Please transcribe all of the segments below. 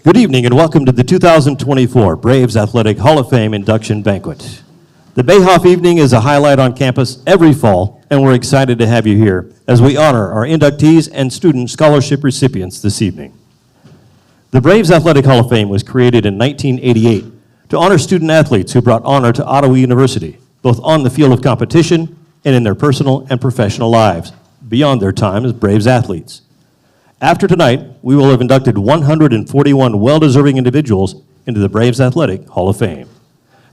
Good evening and welcome to the 2024 Braves Athletic Hall of Fame Induction Banquet. The BAHOF evening is a highlight on campus every fall, and we're excited to have you here as we honor our inductees and student scholarship recipients this evening. The Braves Athletic Hall of Fame was created in 1988 to honor student athletes who brought honor to Ottawa University, both on the field of competition and in their personal and professional lives, beyond their time as Braves athletes. After tonight, we will have inducted 141 well-deserving individuals into the Braves Athletic Hall of Fame.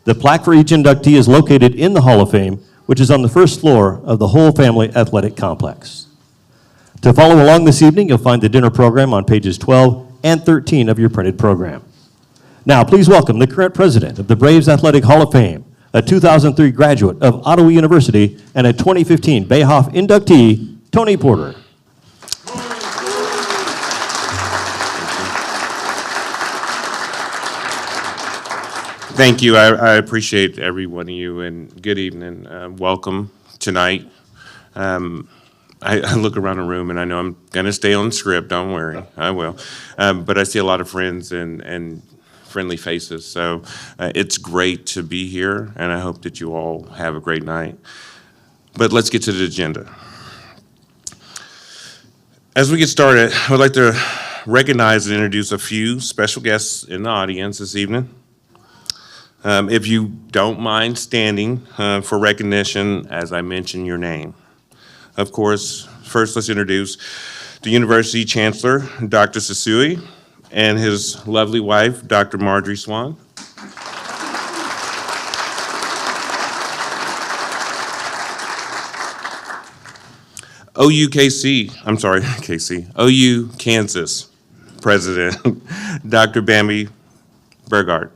The plaque for each inductee is located in the Hall of Fame, which is on the first floor of the Whole Family Athletic Complex. To follow along this evening, you'll find the dinner program on pages 12 and 13 of your printed program. Now, please welcome the current president of the Braves Athletic Hall of Fame, a 2003 graduate of Ottawa University, and a 2015 BAHOF inductee, Tony Porter. Thank you. I appreciate every one of you, and good evening. Welcome tonight. I look around the room, and I know I'm going to stay on script. Don't worry, I will. But I see a lot of friends and friendly faces, so it's great to be here, and I hope that you all have a great night. But let's get to the agenda. As we get started, I would like to recognize and introduce a few special guests in the audience this evening. If you don't mind standing for recognition as I mention your name. Of course, first let's introduce the University Chancellor, Dr. Sasui, and his lovely wife, Dr. Marjorie Swan. OU Kansas President, Dr. Bambi Burgard.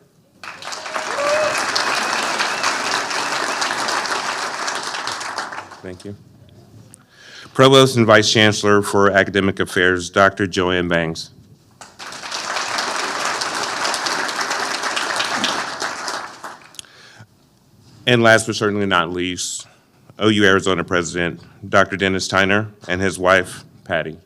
Thank you. Provost and Vice Chancellor for Academic Affairs, Dr. Joanne Bangs. And last but certainly not least, OU Arizona President, Dr. Dennis Tyner, and his wife, Patty.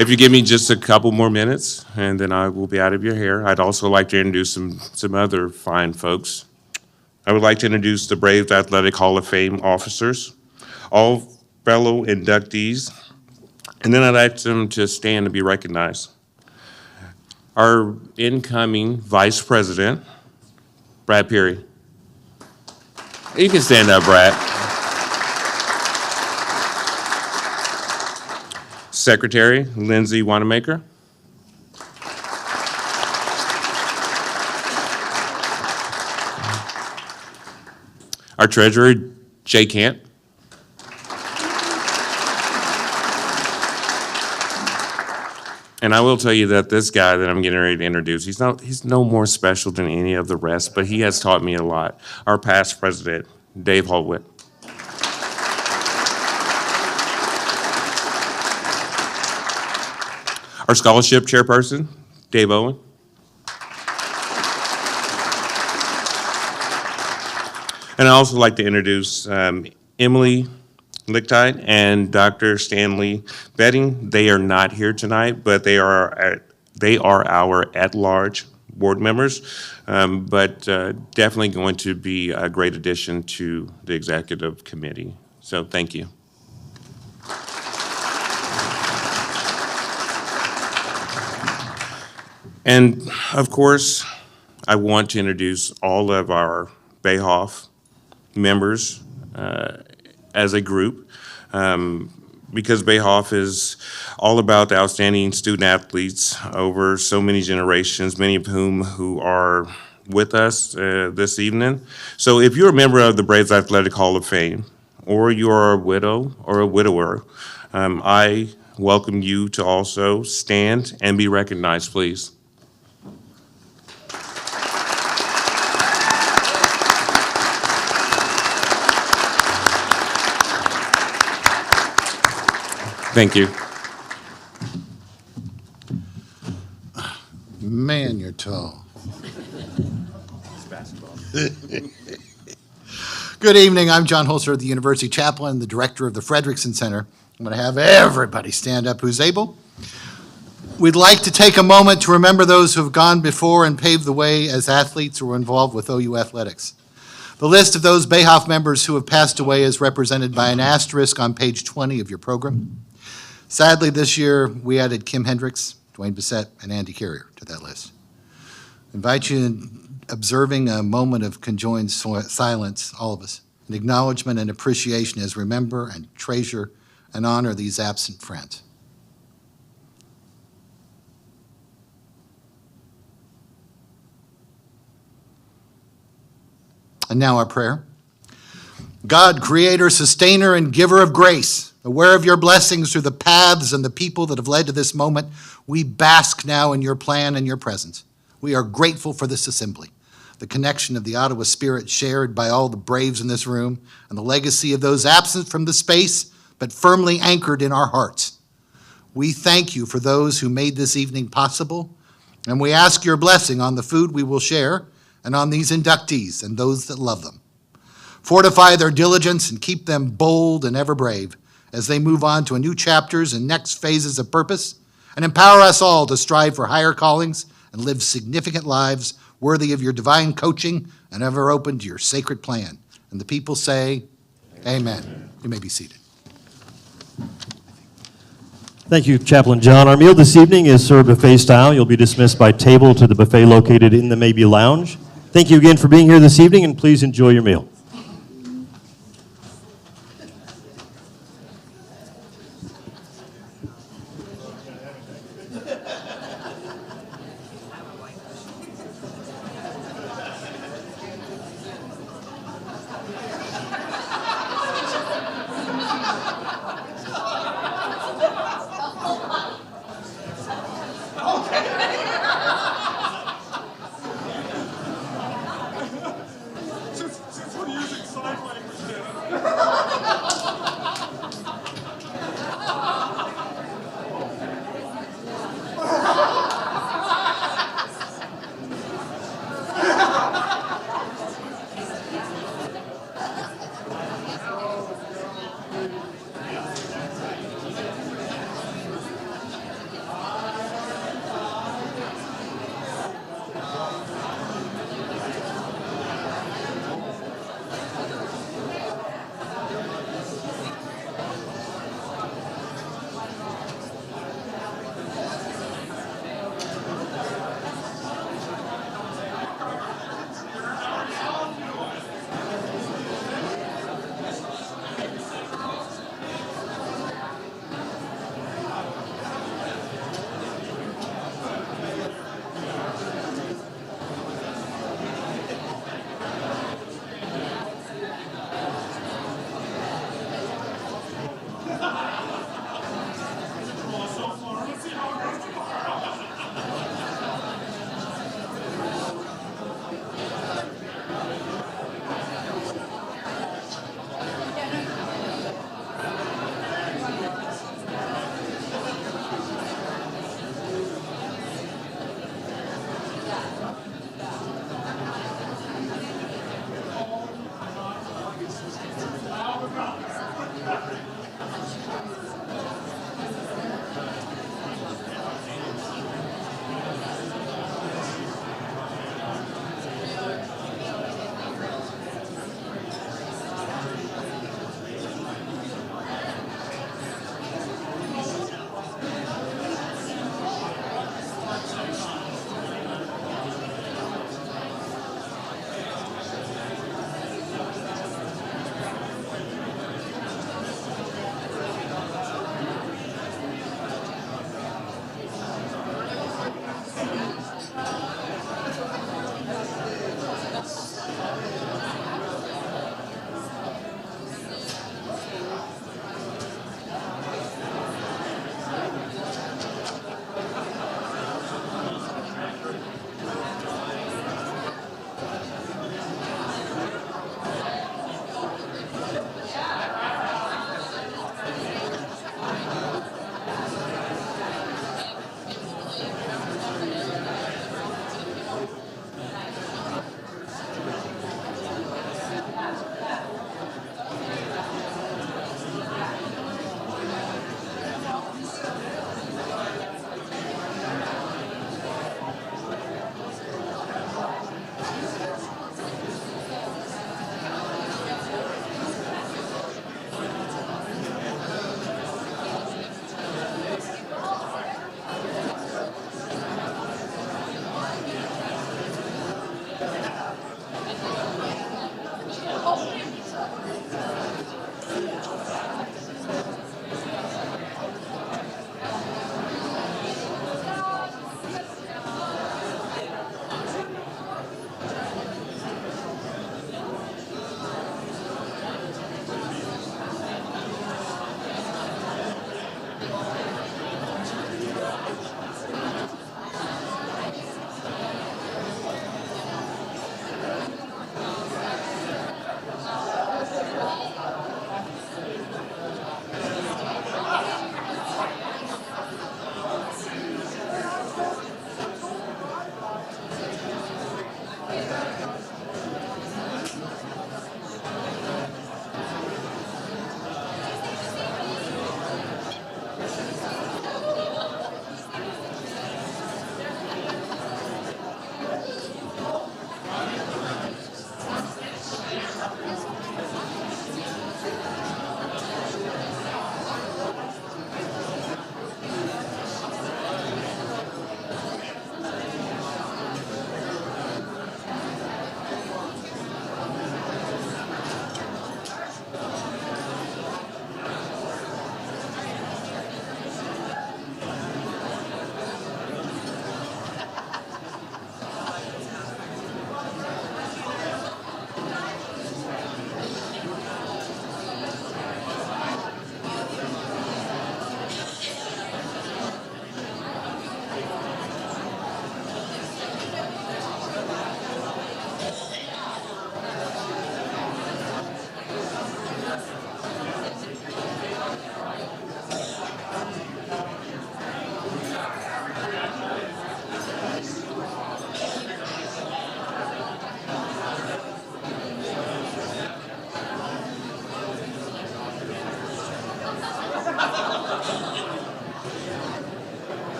If you give me just a couple more minutes, and then I will be out of your hair, I'd also like to introduce some other fine folks. I would like to introduce the Braves Athletic Hall of Fame officers, all fellow inductees, and then I'd like them to stand and be recognized. Our incoming Vice President, Brad Peary. You can stand up, Brad. Secretary, Lindsay Wanamaker. Our Treasurer, Jay Cant. And I will tell you that this guy that I'm getting ready to introduce, he's no more special than any of the rest, but he has taught me a lot. Our past president, Dave Holtwit. Our scholarship chairperson, Dave Owen. And I'd also like to introduce Emily Lichtite and Dr. Stanley Betting. They are not here tonight, but they are our at-large board members, but definitely going to be a great addition to the executive committee. So thank you. And of course, I want to introduce all of our BAHOF members as a group, because BAHOF is all about the outstanding student athletes over so many generations, many of who are with us this evening. So if you're a member of the Braves Athletic Hall of Fame, or you're a widow or a widower, I welcome you to also stand and be recognized, please. Thank you. Man, you're tall. It's basketball. Good evening. I'm John Holzer, the University Chaplain, the Director of the Frederickson Center. I'm going to have everybody stand up who's able. We'd like to take a moment to remember those who have gone before and paved the way as athletes who were involved with OU athletics. The list of those BAHOF members who have passed away is represented by an asterisk on page 20 of your program. Sadly, this year, we added Kim Hendricks, Dwayne Bissett, and Andy Carrier to that list. I invite you in observing a moment of conjoined silence, all of us, an acknowledgement and appreciation as we remember and treasure and honor these absent friends. And now our prayer. God, creator, sustainer, and giver of grace, aware of your blessings through the paths and the people that have led to this moment, we bask now in your plan and your presence. We are grateful for this assembly, the connection of the Ottawa spirit shared by all the Braves in this room, and the legacy of those absent from the space, but firmly anchored in our hearts. We thank you for those who made this evening possible, and we ask your blessing on the food we will share and on these inductees and those that love them. Fortify their diligence and keep them bold and ever brave as they move on to new chapters and next phases of purpose, and empower us all to strive for higher callings and live significant lives worthy of your divine coaching and ever open to your sacred plan. And the people say, amen. You may be seated. Thank you, Chaplain John. Our meal this evening is served buffet style. You'll be dismissed by table to the buffet located in the Maybe Lounge. Thank you again for being here this evening, and please enjoy your meal.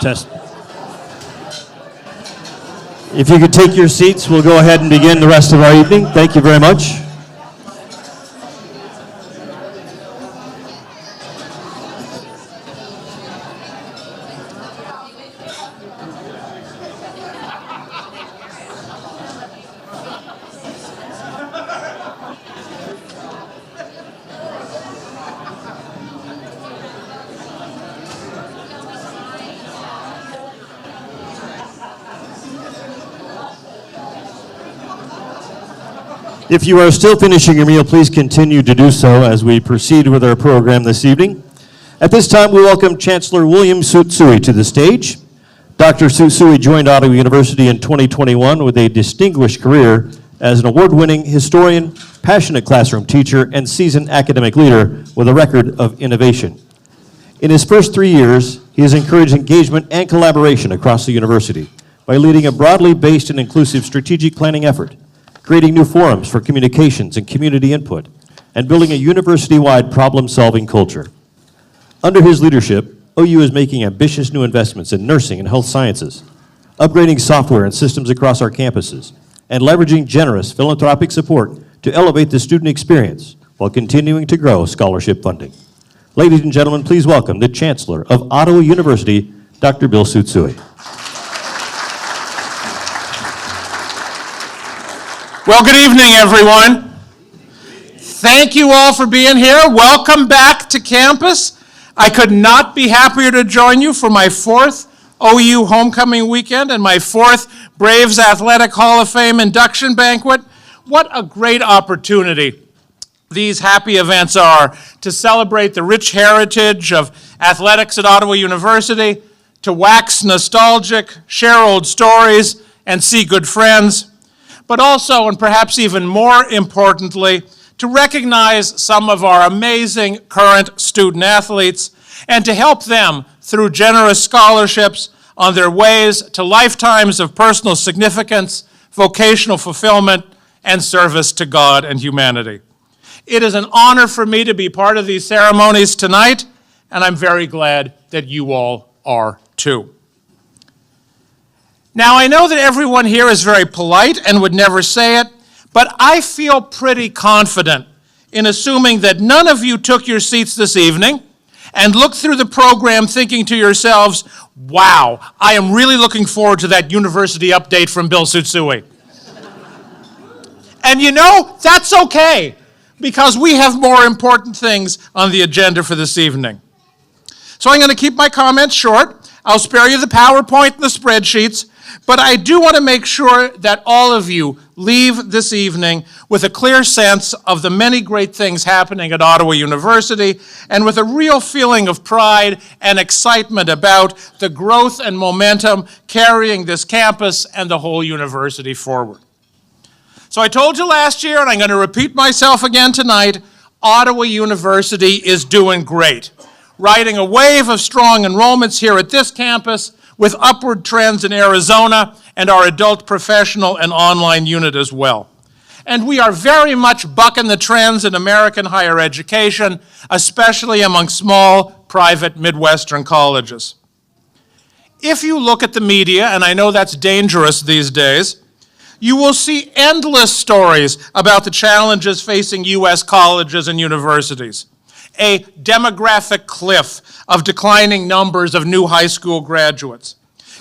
Test. If you could take your seats, we'll go ahead and begin the rest of our evening. Thank you very much. If you are still finishing your meal, please continue to do so as we proceed with our program this evening. At this time, we welcome Chancellor William Tsutsui to the stage. Dr. Tsutsui joined Ottawa University in 2021 with a distinguished career as an award-winning historian, passionate classroom teacher, and seasoned academic leader with a record of innovation. In his first 3 years, he has encouraged engagement and collaboration across the university by leading a broadly based and inclusive strategic planning effort, creating new forums for communications and community input, and building a university-wide problem-solving culture. Under his leadership, OU is making ambitious new investments in nursing and health sciences, upgrading software and systems across our campuses, and leveraging generous philanthropic support to elevate the student experience while continuing to grow scholarship funding. Ladies and gentlemen, please welcome the Chancellor of Ottawa University, Dr. Bill Tsutsui. Well, good evening, everyone. Thank you all for being here. Welcome back to campus. I could not be happier to join you for my fourth OU homecoming weekend and my fourth Braves Athletic Hall of Fame induction banquet. What a great opportunity these happy events are to celebrate the rich heritage of athletics at Ottawa University, to wax nostalgic, share old stories, and see good friends, but also, and perhaps even more importantly, to recognize some of our amazing current student athletes and to help them through generous scholarships on their ways to lifetimes of personal significance, vocational fulfillment, and service to God and humanity. It is an honor for me to be part of these ceremonies tonight, and I'm very glad that you all are too. Now, I know that everyone here is very polite and would never say it, but I feel pretty confident in assuming that none of you took your seats this evening and looked through the program thinking to yourselves, wow, I am really looking forward to that university update from Bill Tsutsui. And you know, that's okay, because we have more important things on the agenda for this evening. So I'm going to keep my comments short. I'll spare you the PowerPoint and the spreadsheets, but I do want to make sure that all of you leave this evening with a clear sense of the many great things happening at Ottawa University and with a real feeling of pride and excitement about the growth and momentum carrying this campus and the whole university forward. So I told you last year, and I'm going to repeat myself again tonight, Ottawa University is doing great, riding a wave of strong enrollments here at this campus, with upward trends in Arizona and our adult professional and online unit as well. And we are very much bucking the trends in American higher education, especially among small, private Midwestern colleges. If you look at the media, and I know that's dangerous these days, you will see endless stories about the challenges facing U.S. colleges and universities. A demographic cliff of declining numbers of new high school graduates,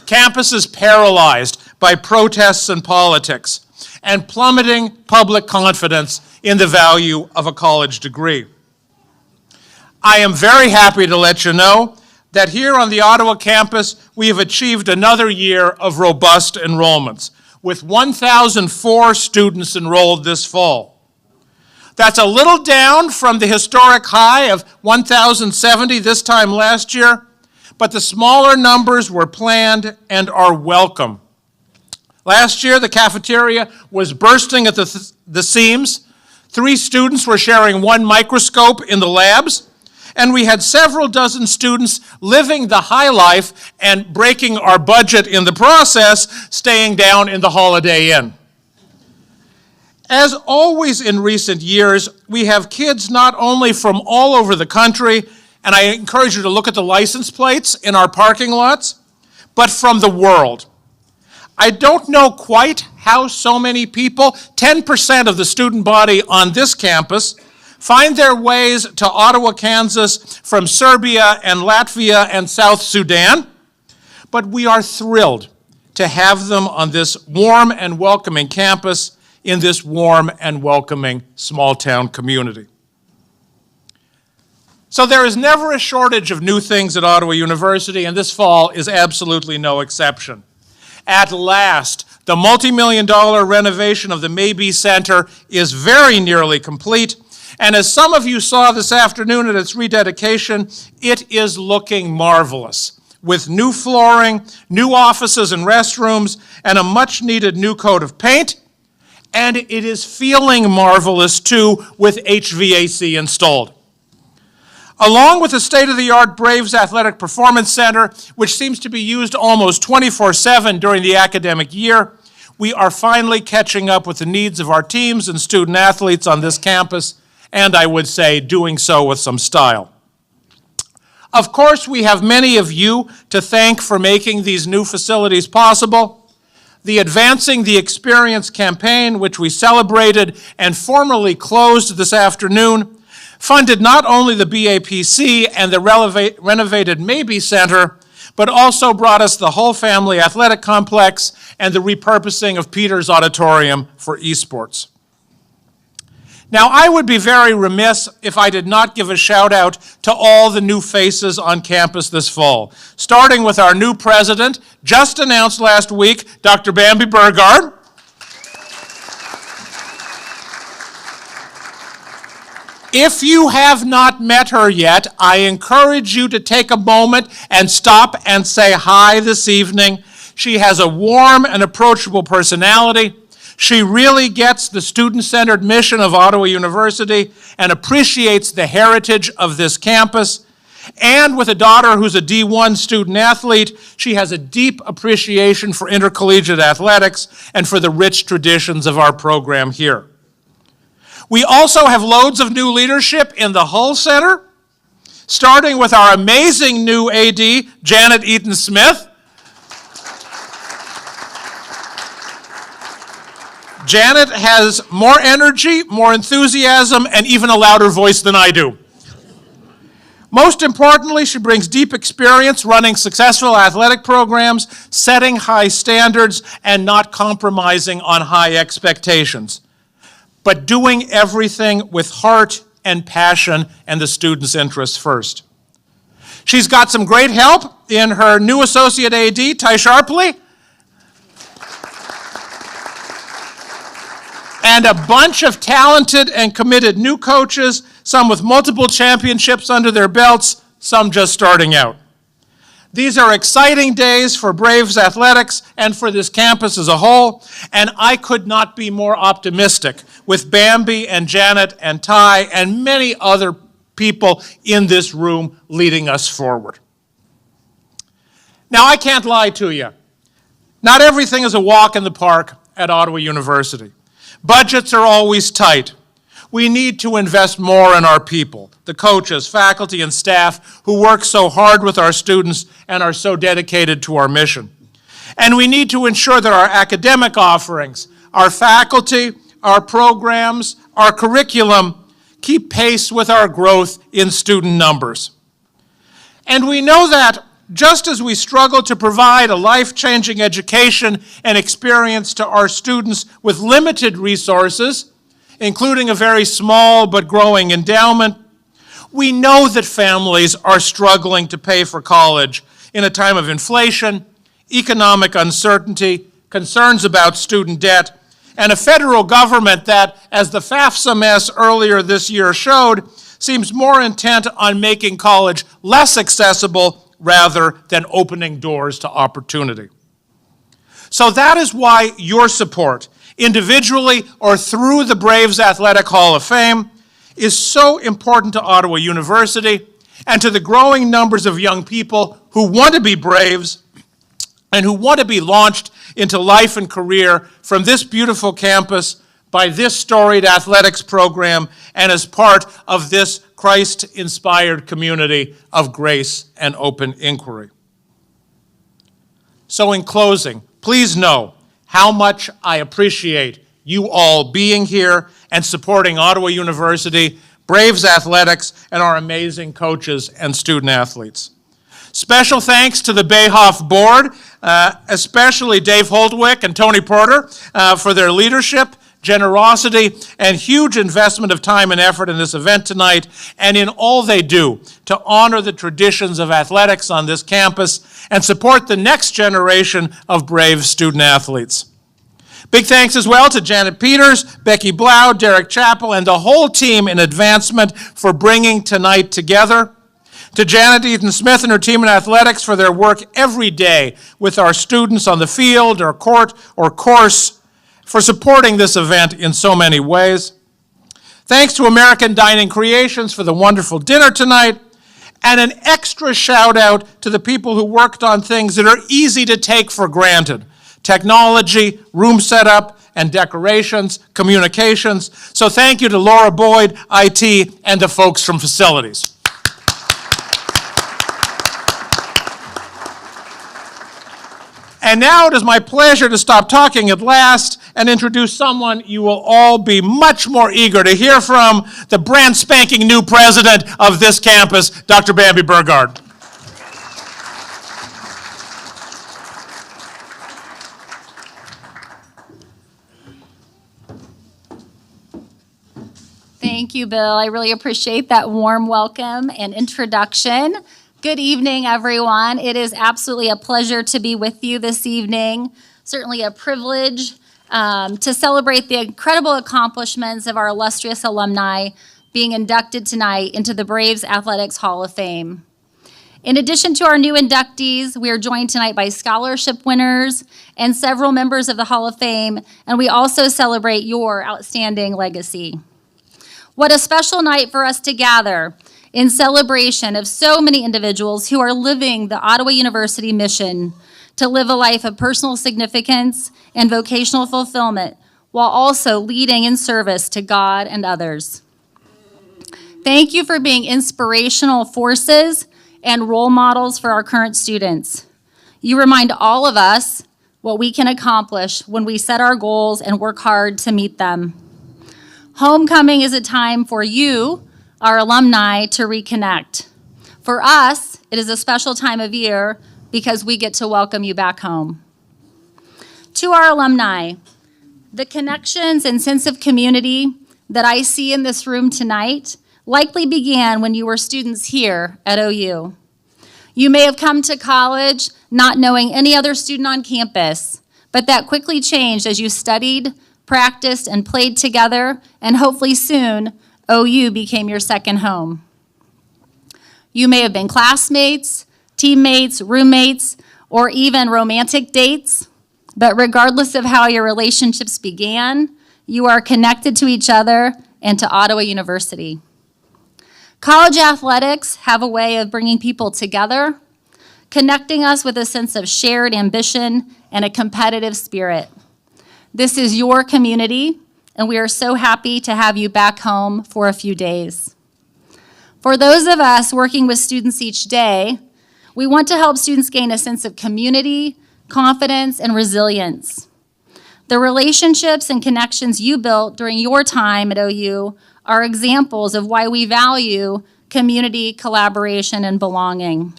campuses paralyzed by protests and politics, and plummeting public confidence in the value of a college degree. I am very happy to let you know that here on the Ottawa campus, we have achieved another year of robust enrollments, with 1,004 students enrolled this fall. That's a little down from the historic high of 1,070 this time last year, but the smaller numbers were planned and are welcome. Last year, the cafeteria was bursting at the seams. 3 students were sharing 1 microscope in the labs, and we had several dozen students living the high life and breaking our budget in the process, staying down in the Holiday Inn. As always in recent years, we have kids not only from all over the country, and I encourage you to look at the license plates in our parking lots, but from the world. I don't know quite how so many people, 10% of the student body on this campus, find their ways to Ottawa, Kansas from Serbia and Latvia and South Sudan, but we are thrilled to have them on this warm and welcoming campus in this warm and welcoming small-town community. So there is never a shortage of new things at Ottawa University, and this fall is absolutely no exception. At last, the multi-million-dollar renovation of the Mabee Center is very nearly complete, and as some of you saw this afternoon at its rededication, it is looking marvelous, with new flooring, new offices and restrooms, and a much-needed new coat of paint, and it is feeling marvelous, too, with HVAC installed. Along with the state-of-the-art Braves Athletic Performance Center, which seems to be used almost 24/7 during the academic year, we are finally catching up with the needs of our teams and student athletes on this campus, and I would say doing so with some style. Of course, we have many of you to thank for making these new facilities possible. The Advancing the Experience campaign, which we celebrated and formally closed this afternoon, funded not only the BAPC and the renovated Mabee Center, but also brought us the whole family athletic complex and the repurposing of Peters Auditorium for esports. Now, I would be very remiss if I did not give a shout out to all the new faces on campus this fall, starting with our new president, just announced last week, Dr. Bambi Burgard. If you have not met her yet, I encourage you to take a moment and stop and say hi this evening. She has a warm and approachable personality. She really gets the student-centered mission of Ottawa University and appreciates the heritage of this campus. And with a daughter who's a D1 student athlete, she has a deep appreciation for intercollegiate athletics and for the rich traditions of our program here. We also have loads of new leadership in the Hull Center, starting with our amazing new AD, Janet Eaton-Smith. Janet has more energy, more enthusiasm, and even a louder voice than I do. Most importantly, she brings deep experience running successful athletic programs, setting high standards, and not compromising on high expectations, but doing everything with heart and passion and the students' interests first. She's got some great help in her new associate AD, Ty Sharpley, and a bunch of talented and committed new coaches, some with multiple championships under their belts, some just starting out. These are exciting days for Braves athletics and for this campus as a whole, and I could not be more optimistic with Bambi and Janet and Ty and many other people in this room leading us forward. Now, I can't lie to you. Not everything is a walk in the park at Ottawa University. Budgets are always tight. We need to invest more in our people, the coaches, faculty, and staff who work so hard with our students and are so dedicated to our mission. And we need to ensure that our academic offerings, our faculty, our programs, our curriculum keep pace with our growth in student numbers. And we know that just as we struggle to provide a life-changing education and experience to our students with limited resources, including a very small but growing endowment, we know that families are struggling to pay for college in a time of inflation, economic uncertainty, concerns about student debt, and a federal government that, as the FAFSA mess earlier this year showed, seems more intent on making college less accessible rather than opening doors to opportunity. So that is why your support, individually or through the Braves Athletic Hall of Fame, is so important to Ottawa University and to the growing numbers of young people who want to be Braves and who want to be launched into life and career from this beautiful campus by this storied athletics program and as part of this Christ-inspired community of grace and open inquiry. So in closing, please know how much I appreciate you all being here and supporting Ottawa University, Braves Athletics, and our amazing coaches and student athletes. Special thanks to the BAHOF board, especially Dave Holdwick and Tony Porter, for their leadership, generosity, and huge investment of time and effort in this event tonight, and in all they do to honor the traditions of athletics on this campus and support the next generation of brave student athletes. Big thanks as well to Janet Peters, Becky Blau, Derek Chappell, and the whole team in advancement for bringing tonight together. To Janet Eaton Smith and her team in athletics for their work every day with our students on the field or court or course, for supporting this event in so many ways. Thanks to American Dining Creations for the wonderful dinner tonight, and an extra shout out to the people who worked on things that are easy to take for granted: technology, room setup, and decorations, communications. So thank you to Laura Boyd, IT, and the folks from facilities. And now it is my pleasure to stop talking at last and introduce someone you will all be much more eager to hear from, the brand spanking new president of this campus, Dr. Bambi Burgard. Thank you, Bill. I really appreciate that warm welcome and introduction. Good evening, everyone. It is absolutely a pleasure to be with you this evening. Certainly a privilege to celebrate the incredible accomplishments of our illustrious alumni being inducted tonight into the Braves Athletics Hall of Fame. In addition to our new inductees, we are joined tonight by scholarship winners and several members of the Hall of Fame, and we also celebrate your outstanding legacy. What a special night for us to gather in celebration of so many individuals who are living the Ottawa University mission to live a life of personal significance and vocational fulfillment while also leading in service to God and others. Thank you for being inspirational forces and role models for our current students. You remind all of us what we can accomplish when we set our goals and work hard to meet them. Homecoming is a time for you, our alumni, to reconnect. For us, it is a special time of year because we get to welcome you back home. To our alumni, the connections and sense of community that I see in this room tonight likely began when you were students here at OU. You may have come to college not knowing any other student on campus, but that quickly changed as you studied, practiced, and played together, and hopefully soon, OU became your second home. You may have been classmates, teammates, roommates, or even romantic dates, but regardless of how your relationships began, you are connected to each other and to Ottawa University. College athletics have a way of bringing people together, connecting us with a sense of shared ambition and a competitive spirit. This is your community, and we are so happy to have you back home for a few days. For those of us working with students each day, we want to help students gain a sense of community, confidence, and resilience. The relationships and connections you built during your time at OU are examples of why we value community, collaboration, and belonging.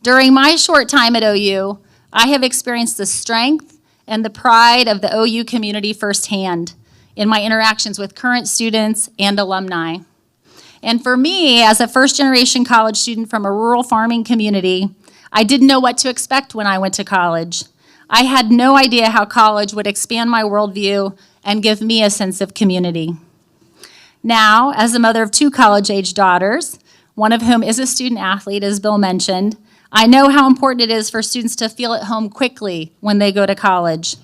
During my short time at OU, I have experienced the strength and the pride of the OU community firsthand in my interactions with current students and alumni. And for me, as a first-generation college student from a rural farming community, I didn't know what to expect when I went to college. I had no idea how college would expand my worldview and give me a sense of community. Now, as a mother of two college-age daughters, one of whom is a student athlete, as Bill mentioned, I know how important it is for students to feel at home quickly when they go to college.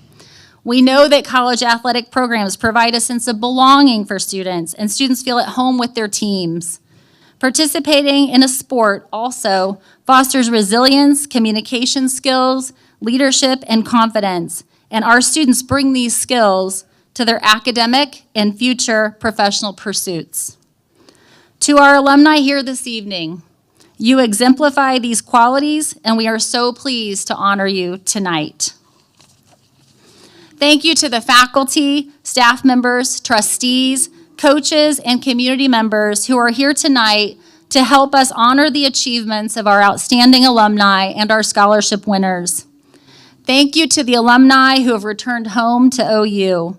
We know that college athletic programs provide a sense of belonging for students, and students feel at home with their teams. Participating in a sport also fosters resilience, communication skills, leadership, and confidence, and our students bring these skills to their academic and future professional pursuits. To our alumni here this evening, You exemplify these qualities, and we are so pleased to honor you tonight. Thank you to the faculty, staff members, trustees, coaches, and community members who are here tonight to help us honor the achievements of our outstanding alumni and our scholarship winners. Thank you to the alumni who have returned home to OU.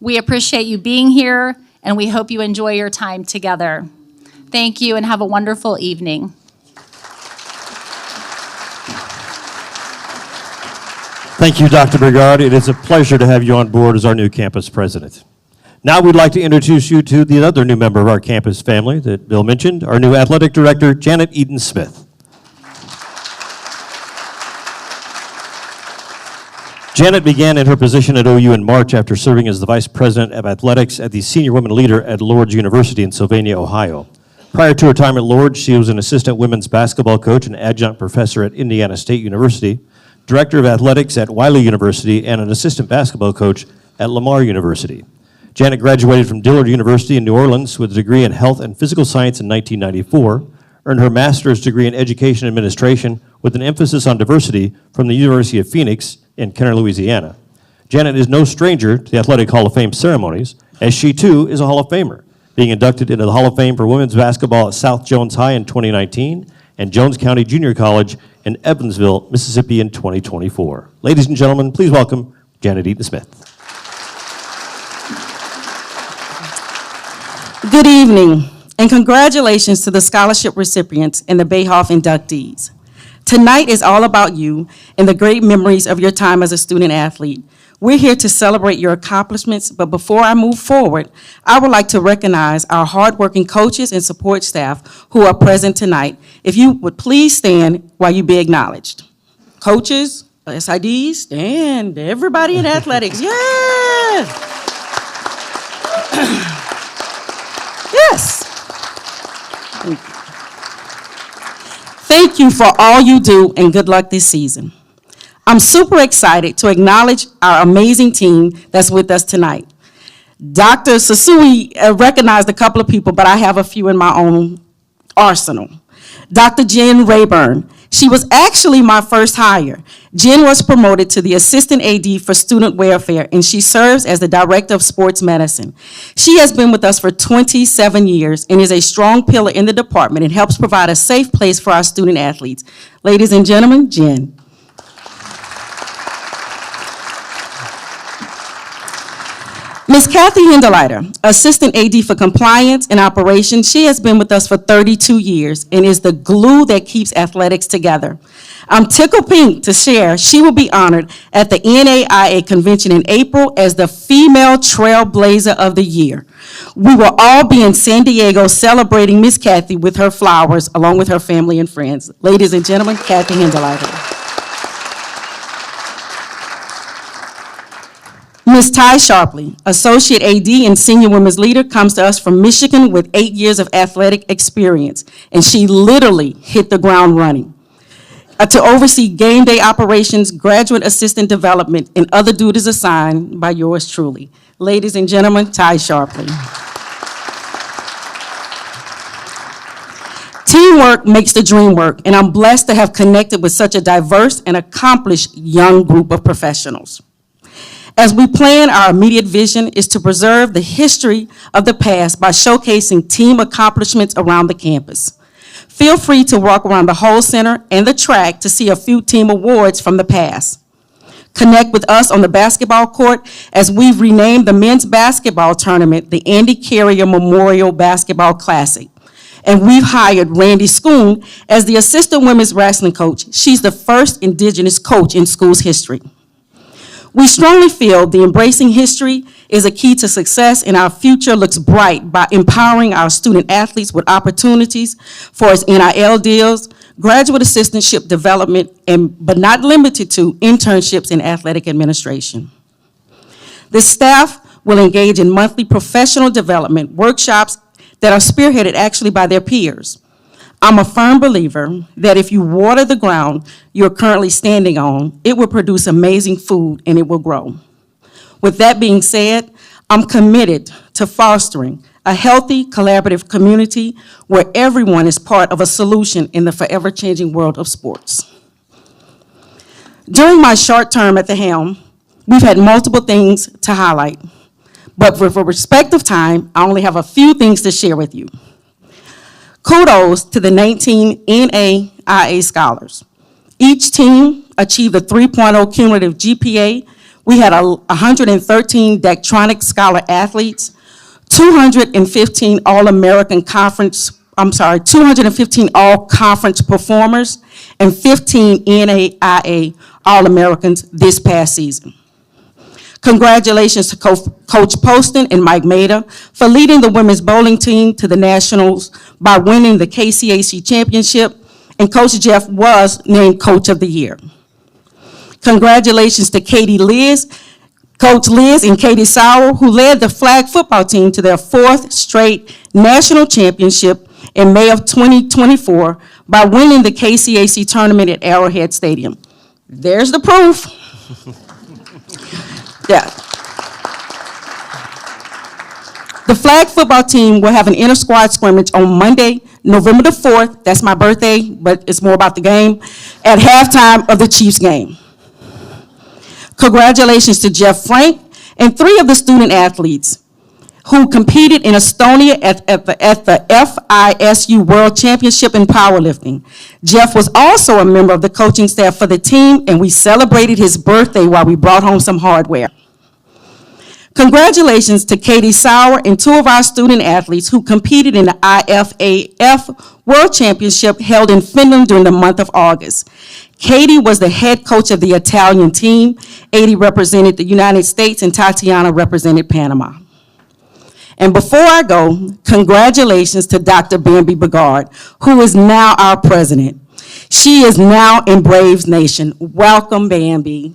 We appreciate you being here, and we hope you enjoy your time together. Thank you, and have a wonderful evening. Thank you, Dr. Brigard. It is a pleasure to have you on board as our new campus president. Now we'd like to introduce you to the other new member of our campus family that Bill mentioned, our new athletic director, Janet Eaton-Smith. Janet began in her position at OU in March after serving as the vice president of athletics at the senior women leader at Lourdes University in Sylvania, Ohio. Prior to her time at Lourdes, she was an assistant women's basketball coach and adjunct professor at Indiana State University, director of athletics at Wiley University, and an assistant basketball coach at Lamar University. Janet graduated from Dillard University in New Orleans with a degree in health and physical science in 1994, earned her master's degree in education administration with an emphasis on diversity from the University of Phoenix in Kenner, Louisiana. Janet is no stranger to the Athletic Hall of Fame ceremonies, as she too is a Hall of Famer, being inducted into the Hall of Fame for women's basketball at South Jones High in 2019 and Jones County Junior College in Evansville, Mississippi in 2024. Ladies and gentlemen, please welcome Janet Eaton-Smith. Good evening, and congratulations to the scholarship recipients and the BAHOF inductees. Tonight is all about you and the great memories of your time as a student athlete. We're here to celebrate your accomplishments, but before I move forward, I would like to recognize our hardworking coaches and support staff who are present tonight. If you would please stand while you be acknowledged. Coaches, SIDs, stand, everybody in athletics, yeah! Yes. Thank you for all you do, and good luck this season. I'm super excited to acknowledge our amazing team that's with us tonight. Dr. Sasui recognized a couple of people, but I have a few in my own arsenal. Dr. Jen Rayburn. She was actually my first hire. Jen was promoted to the Assistant AD for Student Welfare, and she serves as the Director of Sports Medicine. She has been with us for 27 years and is a strong pillar in the department and helps provide a safe place for our student athletes. Ladies and gentlemen, Jen. Ms. Kathy Hindeleiter, Assistant AD for Compliance and Operations. She has been with us for 32 years and is the glue that keeps athletics together. I'm tickled pink to share she will be honored at the NAIA convention in April as the Female Trailblazer of the Year. We will all be in San Diego celebrating Ms. Kathy with her flowers along with her family and friends. Ladies and gentlemen, Kathy Hindeleiter. Ms. Ty Sharpley, Associate AD and Senior Women's Leader, comes to us from Michigan with 8 years of athletic experience, and she literally hit the ground running. To oversee game day operations, graduate assistant development, and other duties assigned by yours truly. Ladies and gentlemen, Ty Sharpley. Teamwork makes the dream work, and I'm blessed to have connected with such a diverse and accomplished young group of professionals. As we plan, our immediate vision is to preserve the history of the past by showcasing team accomplishments around the campus. Feel free to walk around the whole center and the track to see a few team awards from the past. Connect with us on the basketball court as we've renamed the men's basketball tournament the Andy Carrier Memorial Basketball Classic. And we've hired Randy Schoon as the assistant women's wrestling coach. She's the first Indigenous coach in school's history. We strongly feel the embracing history is a key to success, and our future looks bright by empowering our student athletes with opportunities for its NIL deals, graduate assistantship development, but not limited to internships in athletic administration. The staff will engage in monthly professional development workshops that are spearheaded actually by their peers. I'm a firm believer that if you water the ground you're currently standing on, it will produce amazing food and it will grow. With that being said, I'm committed to fostering a healthy, collaborative community where everyone is part of a solution in the forever-changing world of sports. During my short term at the helm, we've had multiple things to highlight, but for respect of time, I only have a few things to share with you. Kudos to the 19 NAIA scholars. Each team achieved a 3.0 cumulative GPA. We had 113 Daktronic Scholar athletes, 215 All-American Conference, 215 All-Conference performers, and 15 NAIA All-Americans this past season. Congratulations to Coach Poston and Mike Maida for leading the women's bowling team to the Nationals by winning the KCAC championship, and Coach Jeff was named Coach of the Year. Congratulations to Coach Liz and Katie Sauer, who led the flag football team to their 4th straight national championship in May of 2024 by winning the KCAC tournament at Arrowhead Stadium. There's the proof. Yeah. The flag football team will have an inter-squad scrimmage on Monday, November the 4th, that's my birthday, but it's more about the game, at halftime of the Chiefs game. Congratulations to Jeff Frank and 3 of the student athletes who competed in Estonia at the FISU World Championship in powerlifting. Jeff was also a member of the coaching staff for the team, and we celebrated his birthday while we brought home some hardware. Congratulations to Katie Sauer and 2 of our student athletes who competed in the IFAF World Championship held in Finland during the month of August. Katie was the head coach of the Italian team, 80 represented the United States, and Tatiana represented Panama. And before I go, congratulations to Dr. Bambi Begard, who is now our president. She is now in Braves Nation. Welcome, Bambi.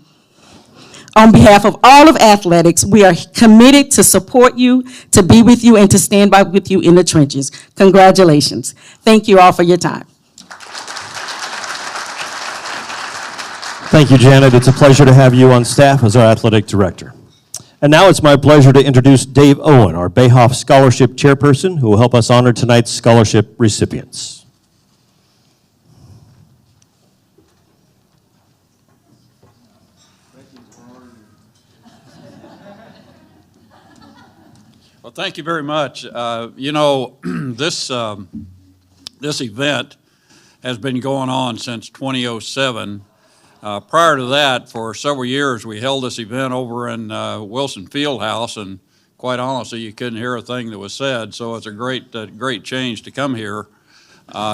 On behalf of all of athletics, we are committed to support you, to be with you, and to stand by with you in the trenches. Congratulations. Thank you all for your time. Thank you, Janet. It's a pleasure to have you on staff as our athletic director. And now it's my pleasure to introduce Dave Owen, our BAHOF Scholarship Chairperson, who will help us honor tonight's scholarship recipients. Well, thank you very much. You know, this event has been going on since 2007. Prior to that, for several years, we held this event over in Wilson Fieldhouse, and quite honestly, you couldn't hear a thing that was said, so it's a great change to come here.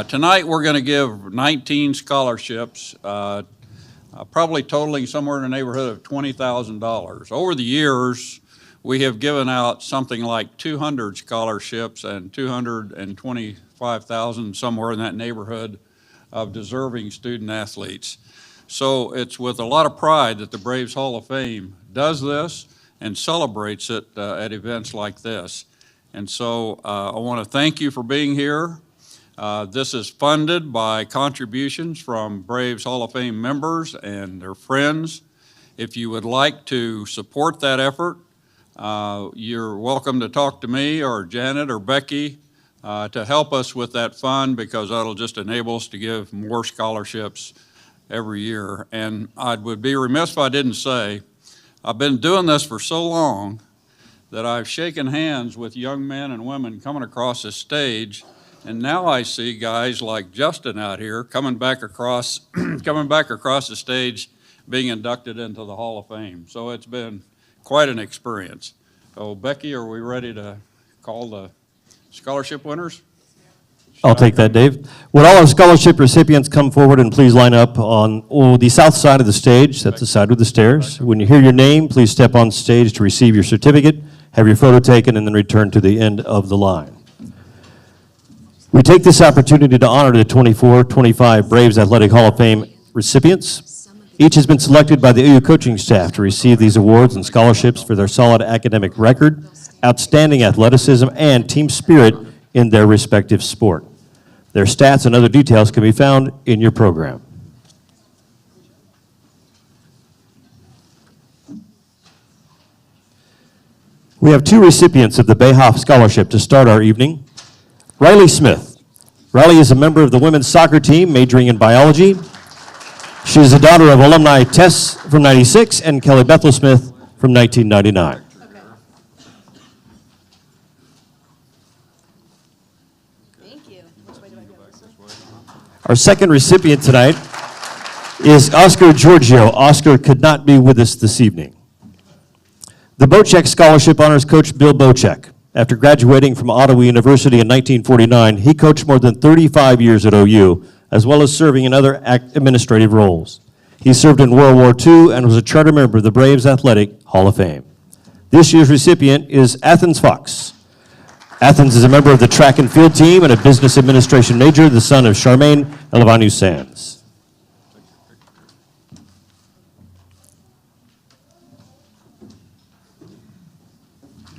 Tonight, we're going to give 19 scholarships, probably totaling somewhere in the neighborhood of $20,000. Over the years, we have given out something like 200 scholarships and 225,000, somewhere in that neighborhood, of deserving student athletes. So it's with a lot of pride that the Braves Hall of Fame does this and celebrates it at events like this. And so I want to thank you for being here. This is funded by contributions from Braves Hall of Fame members and their friends. If you would like to support that effort, you're welcome to talk to me or Janet or Becky to help us with that fund, because that'll just enable us to give more scholarships every year. And I would be remiss if I didn't say, I've been doing this for so long that I've shaken hands with young men and women coming across the stage, and now I see guys like Justin out here coming back across the stage, being inducted into the Hall of Fame. So it's been quite an experience. So Becky, are we ready to call the scholarship winners? I'll take that, Dave. Would all our scholarship recipients come forward and please line up on the south side of the stage? That's the side with the stairs. When you hear your name, please step on stage to receive your certificate, have your photo taken, and then return to the end of the line. We take this opportunity to honor the 24-25 Braves Athletic Hall of Fame recipients. Each has been selected by the OU coaching staff to receive these awards and scholarships for their solid academic record, outstanding athleticism, and team spirit in their respective sport. Their stats and other details can be found in your program. We have two recipients of the BAHOF Scholarship to start our evening. Riley Smith. Riley is a member of the women's soccer team majoring in biology. She is the daughter of alumni Tess from 96 and Kelly Bethel Smith from 1999. Thank you. Which way do I go? Our second recipient tonight is Oscar Giorgio. Oscar could not be with us this evening. The Bocek Scholarship honors Coach Bill Bocek. After graduating from Ottawa University in 1949, he coached more than 35 years at OU, as well as serving in other administrative roles. He served in World War II and was a charter member of the Braves Athletic Hall of Fame. This year's recipient is Athens Fox. Athens is a member of the track and field team and a business administration major, the son of Charmaine Elevanu Sands.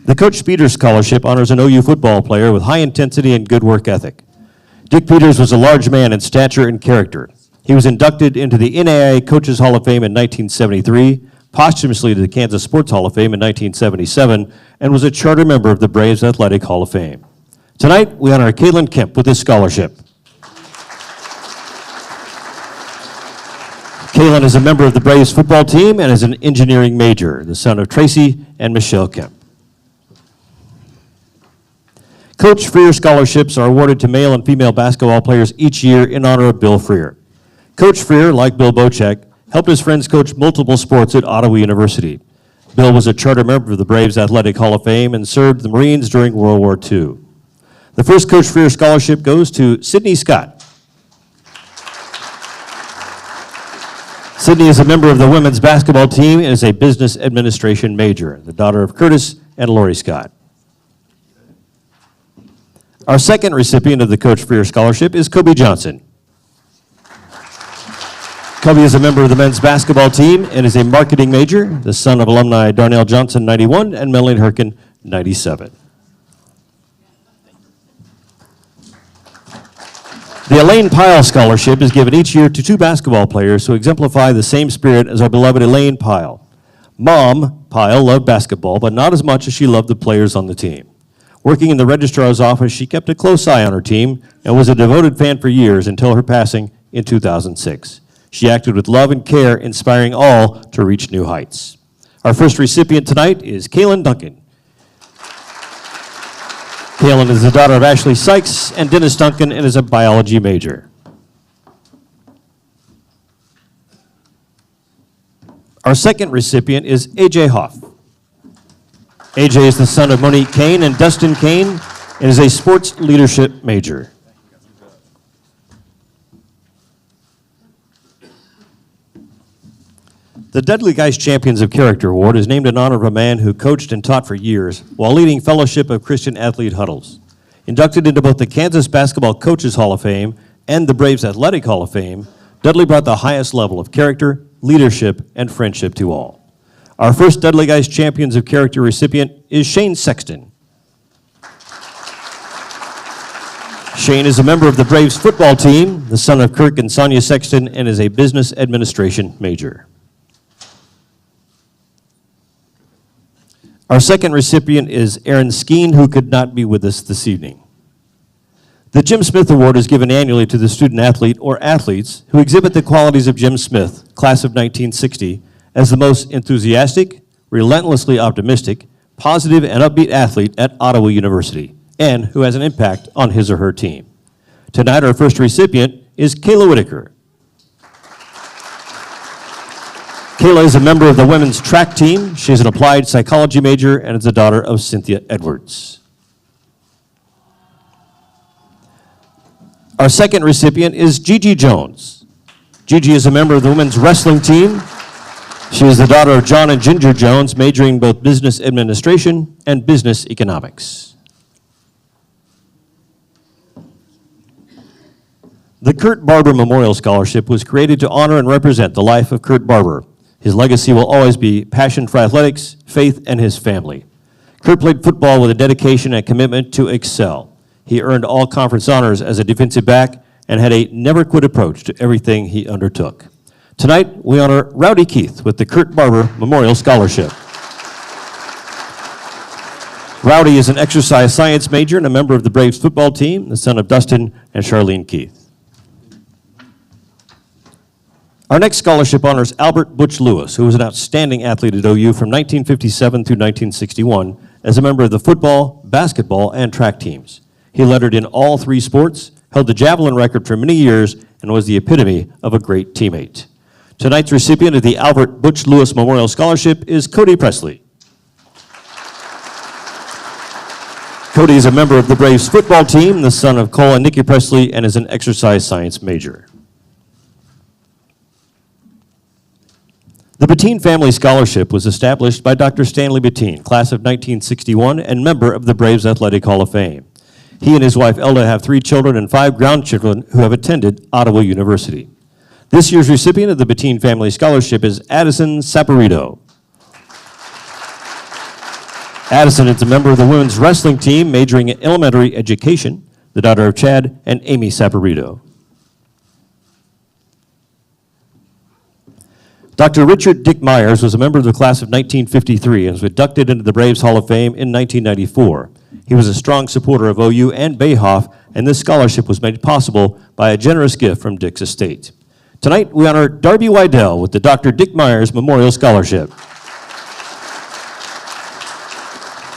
The Coach Peters Scholarship honors an OU football player with high intensity and good work ethic. Dick Peters was a large man in stature and character. He was inducted into the NAIA Coaches Hall of Fame in 1973, posthumously to the Kansas Sports Hall of Fame in 1977, and was a charter member of the Braves Athletic Hall of Fame. Tonight, we honor Caitlin Kemp with this scholarship. Caitlin is a member of the Braves football team and is an engineering major, the son of Tracy and Michelle Kemp. Coach Freer scholarships are awarded to male and female basketball players each year in honor of Bill Freer. Coach Freer, like Bill Bocek, helped his friends coach multiple sports at Ottawa University. Bill was a charter member of the Braves Athletic Hall of Fame and served the Marines during World War II. The first Coach Freer scholarship goes to Sydney Scott. Sydney is a member of the women's basketball team and is a business administration major, the daughter of Curtis and Lori Scott. Our second recipient of the Coach Freer Scholarship is Kobe Johnson. Kobe is a member of the men's basketball team and is a marketing major, the son of alumni Darnell Johnson, 91, and Melanie Herkin, 97. The Elaine Pyle Scholarship is given each year to two basketball players who exemplify the same spirit as our beloved Elaine Pyle. Mom Pyle loved basketball, but not as much as she loved the players on the team. Working in the registrar's office, she kept a close eye on her team and was a devoted fan for years until her passing in 2006. She acted with love and care, inspiring all to reach new heights. Our first recipient tonight is Kaylin Duncan. Kaylin is the daughter of Ashley Sykes and Dennis Duncan and is a biology major. Our second recipient is AJ Hoff. AJ is the son of Monique Kane and Dustin Kane and is a sports leadership major. The Dudley Geist Champions of Character Award is named in honor of a man who coached and taught for years while leading Fellowship of Christian Athlete huddles. Inducted into both the Kansas Basketball Coaches Hall of Fame and the Braves Athletic Hall of Fame, Dudley brought the highest level of character, leadership, and friendship to all. Our first Dudley Geist Champions of Character recipient is Shane Sexton. Shane is a member of the Braves football team, the son of Kirk and Sonia Sexton, and is a business administration major. Our second recipient is Erin Skeen, who could not be with us this evening. The Jim Smith Award is given annually to the student athlete or athletes who exhibit the qualities of Jim Smith, class of 1960, as the most enthusiastic, relentlessly optimistic, positive, and upbeat athlete at Ottawa University, and who has an impact on his or her team. Tonight, our first recipient is Kayla Whitaker. Kayla is a member of the women's track team. She is an applied psychology major and is the daughter of Cynthia Edwards. Our second recipient is Gigi Jones. Gigi is a member of the women's wrestling team. She is the daughter of John and Ginger Jones, majoring in both business administration and business economics. The Kurt Barber Memorial Scholarship was created to honor and represent the life of Kurt Barber. His legacy will always be passion for athletics, faith, and his family. Kurt played football with a dedication and commitment to excel. He earned all conference honors as a defensive back and had a never-quit approach to everything he undertook. Tonight, we honor Rowdy Keith with the Kurt Barber Memorial Scholarship. Rowdy is an exercise science major and a member of the Braves football team, the son of Dustin and Charlene Keith. Our next scholarship honors Albert Butch Lewis, who was an outstanding athlete at OU from 1957 through 1961 as a member of the football, basketball, and track teams. He lettered in all three sports, held the javelin record for many years, and was the epitome of a great teammate. Tonight's recipient of the Albert Butch Lewis Memorial Scholarship is Cody Presley. Cody is a member of the Braves football team, the son of Cole and Nikki Presley, and is an exercise science major. The Bettine Family Scholarship was established by Dr. Stanley Bettine, class of 1961, and member of the Braves Athletic Hall of Fame. He and his wife Elda have 3 children and 5 grandchildren who have attended Ottawa University. This year's recipient of the Bettine Family Scholarship is Addison Saporito. Addison is a member of the women's wrestling team, majoring in elementary education, the daughter of Chad and Amy Saporito. Dr. Richard Dick Myers was a member of the class of 1953 and was inducted into the Braves Hall of Fame in 1994. He was a strong supporter of OU and BAHOF, and this scholarship was made possible by a generous gift from Dick's estate. Tonight, we honor Darby Wydell with the Dr. Dick Myers Memorial Scholarship.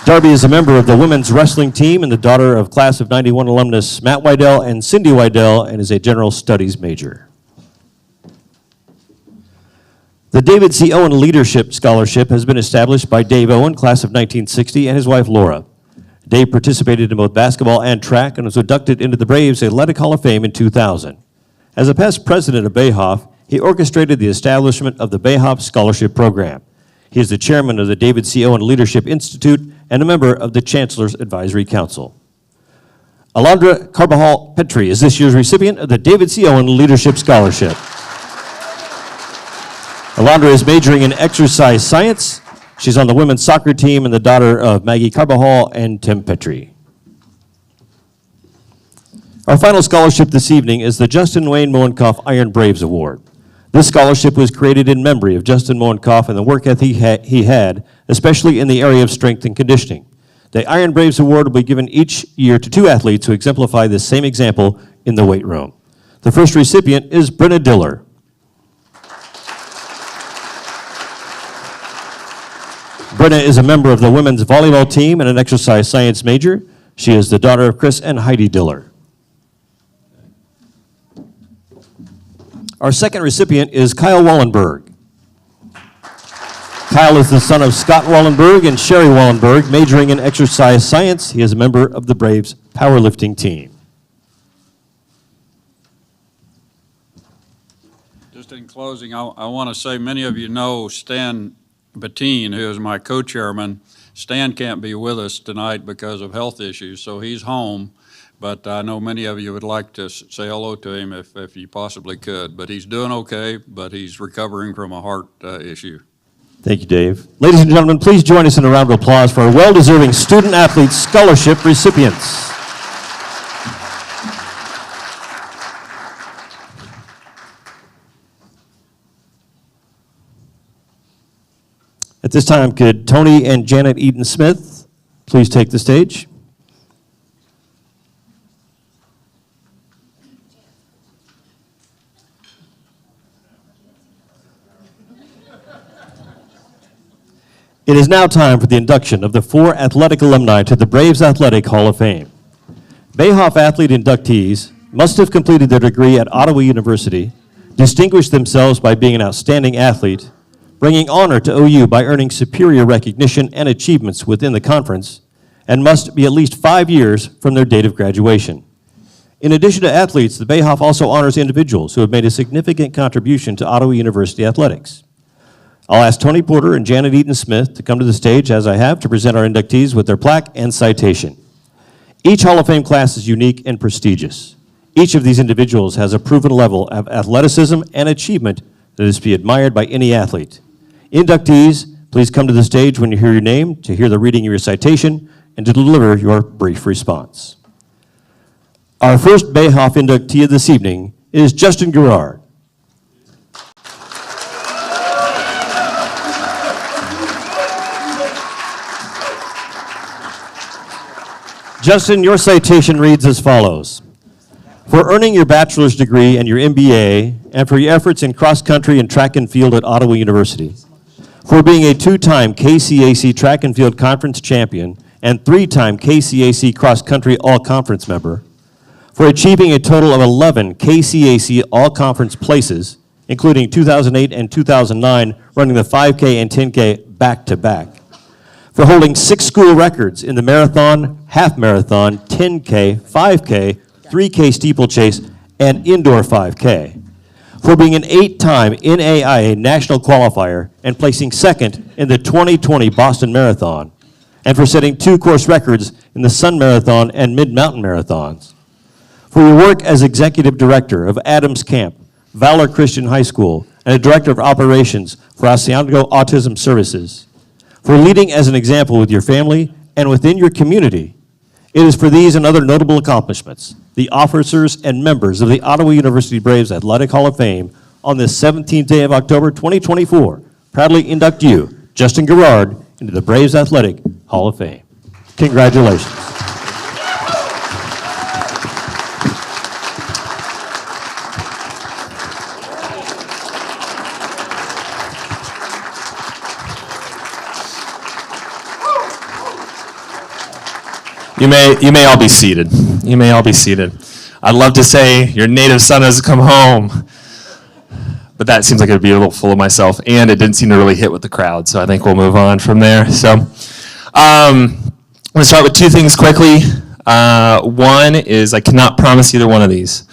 Darby is a member of the women's wrestling team and the daughter of class of 91 alumnus Matt Wydell and Cindy Wydell, and is a general studies major. The David C. Owen Leadership Scholarship has been established by Dave Owen, class of 1960, and his wife Laura. Dave participated in both basketball and track and was inducted into the Braves Athletic Hall of Fame in 2000. As a past president of BAHOF, he orchestrated the establishment of the BAHOF Scholarship Program. He is the chairman of the David C. Owen Leadership Institute and a member of the Chancellor's Advisory Council. Alondra Carbajal Petri is this year's recipient of the David C. Owen Leadership Scholarship. Alondra is majoring in exercise science. She's on the women's soccer team and the daughter of Maggie Carbajal and Tim Petri. Our final scholarship this evening is the Justin Wayne Moenkoff Iron Braves Award. This scholarship was created in memory of Justin Moenkoff and the work ethic he had, especially in the area of strength and conditioning. The Iron Braves Award will be given each year to 2 athletes who exemplify this same example in the weight room. The first recipient is Brenna Diller. Brenna is a member of the women's volleyball team and an exercise science major. She is the daughter of Chris and Heidi Diller. Our second recipient is Kyle Wallenberg. Kyle is the son of Scott Wallenberg and Sherry Wallenberg, majoring in exercise science. He is a member of the Braves powerlifting team. Just in closing, I want to say many of you know Stan Bettine, who is my co-chairman. Stan can't be with us tonight because of health issues, so he's home. But I know many of you would like to say hello to him if you possibly could. But he's doing okay, but he's recovering from a heart issue. Thank you, Dave. Ladies and gentlemen, please join us in a round of applause for our well-deserving student athlete scholarship recipients. At this time, could Tony and Janet Eaton-Smith please take the stage? It is now time for the induction of the 4 athletic alumni to the Braves Athletic Hall of Fame. BAHOF athlete inductees must have completed their degree at Ottawa University, distinguished themselves by being an outstanding athlete, bringing honor to OU by earning superior recognition and achievements within the conference, and must be at least 5 years from their date of graduation. In addition to athletes, the BAHOF also honors individuals who have made a significant contribution to Ottawa University athletics. I'll ask Tony Porter and Janet Eaton-Smith to come to the stage, as I have, to present our inductees with their plaque and citation. Each Hall of Fame class is unique and prestigious. Each of these individuals has a proven level of athleticism and achievement that is to be admired by any athlete. Inductees, please come to the stage when you hear your name to hear the reading of your citation and to deliver your brief response. Our first BAHOF inductee of this evening is Justin Gerard. Justin, your citation reads as follows. For earning your bachelor's degree and your MBA, and for your efforts in cross-country and track and field at Ottawa University. For being a 2-time KCAC track and field conference champion and 3-time KCAC cross-country all-conference member. For achieving a total of 11 KCAC all-conference places, including 2008 and 2009, running the 5K and 10K back-to-back. For holding 6 school records in the marathon, half marathon, 10K, 5K, 3K steeplechase, and indoor 5K. For being an 8-time NAIA national qualifier and placing second in the 2020 Boston Marathon. And for setting 2 course records in the Sun Marathon and Mid-Mountain Marathons. For your work as executive director of Adams Camp, Valor Christian High School, and a director of operations for Asiago Autism Services. For leading as an example with your family and within your community. It is for these and other notable accomplishments, the officers and members of the Ottawa University Braves Athletic Hall of Fame on this 17th day of October 2024, proudly induct you, Justin Garrard, into the Braves Athletic Hall of Fame. Congratulations. You may all be seated. You may all be seated. I'd love to say your native son has come home, but that seems like it would be a little full of myself, and it didn't seem to really hit with the crowd, so I think we'll move on from there. So I'm going to start with 2 things quickly. One is I cannot promise either one of these.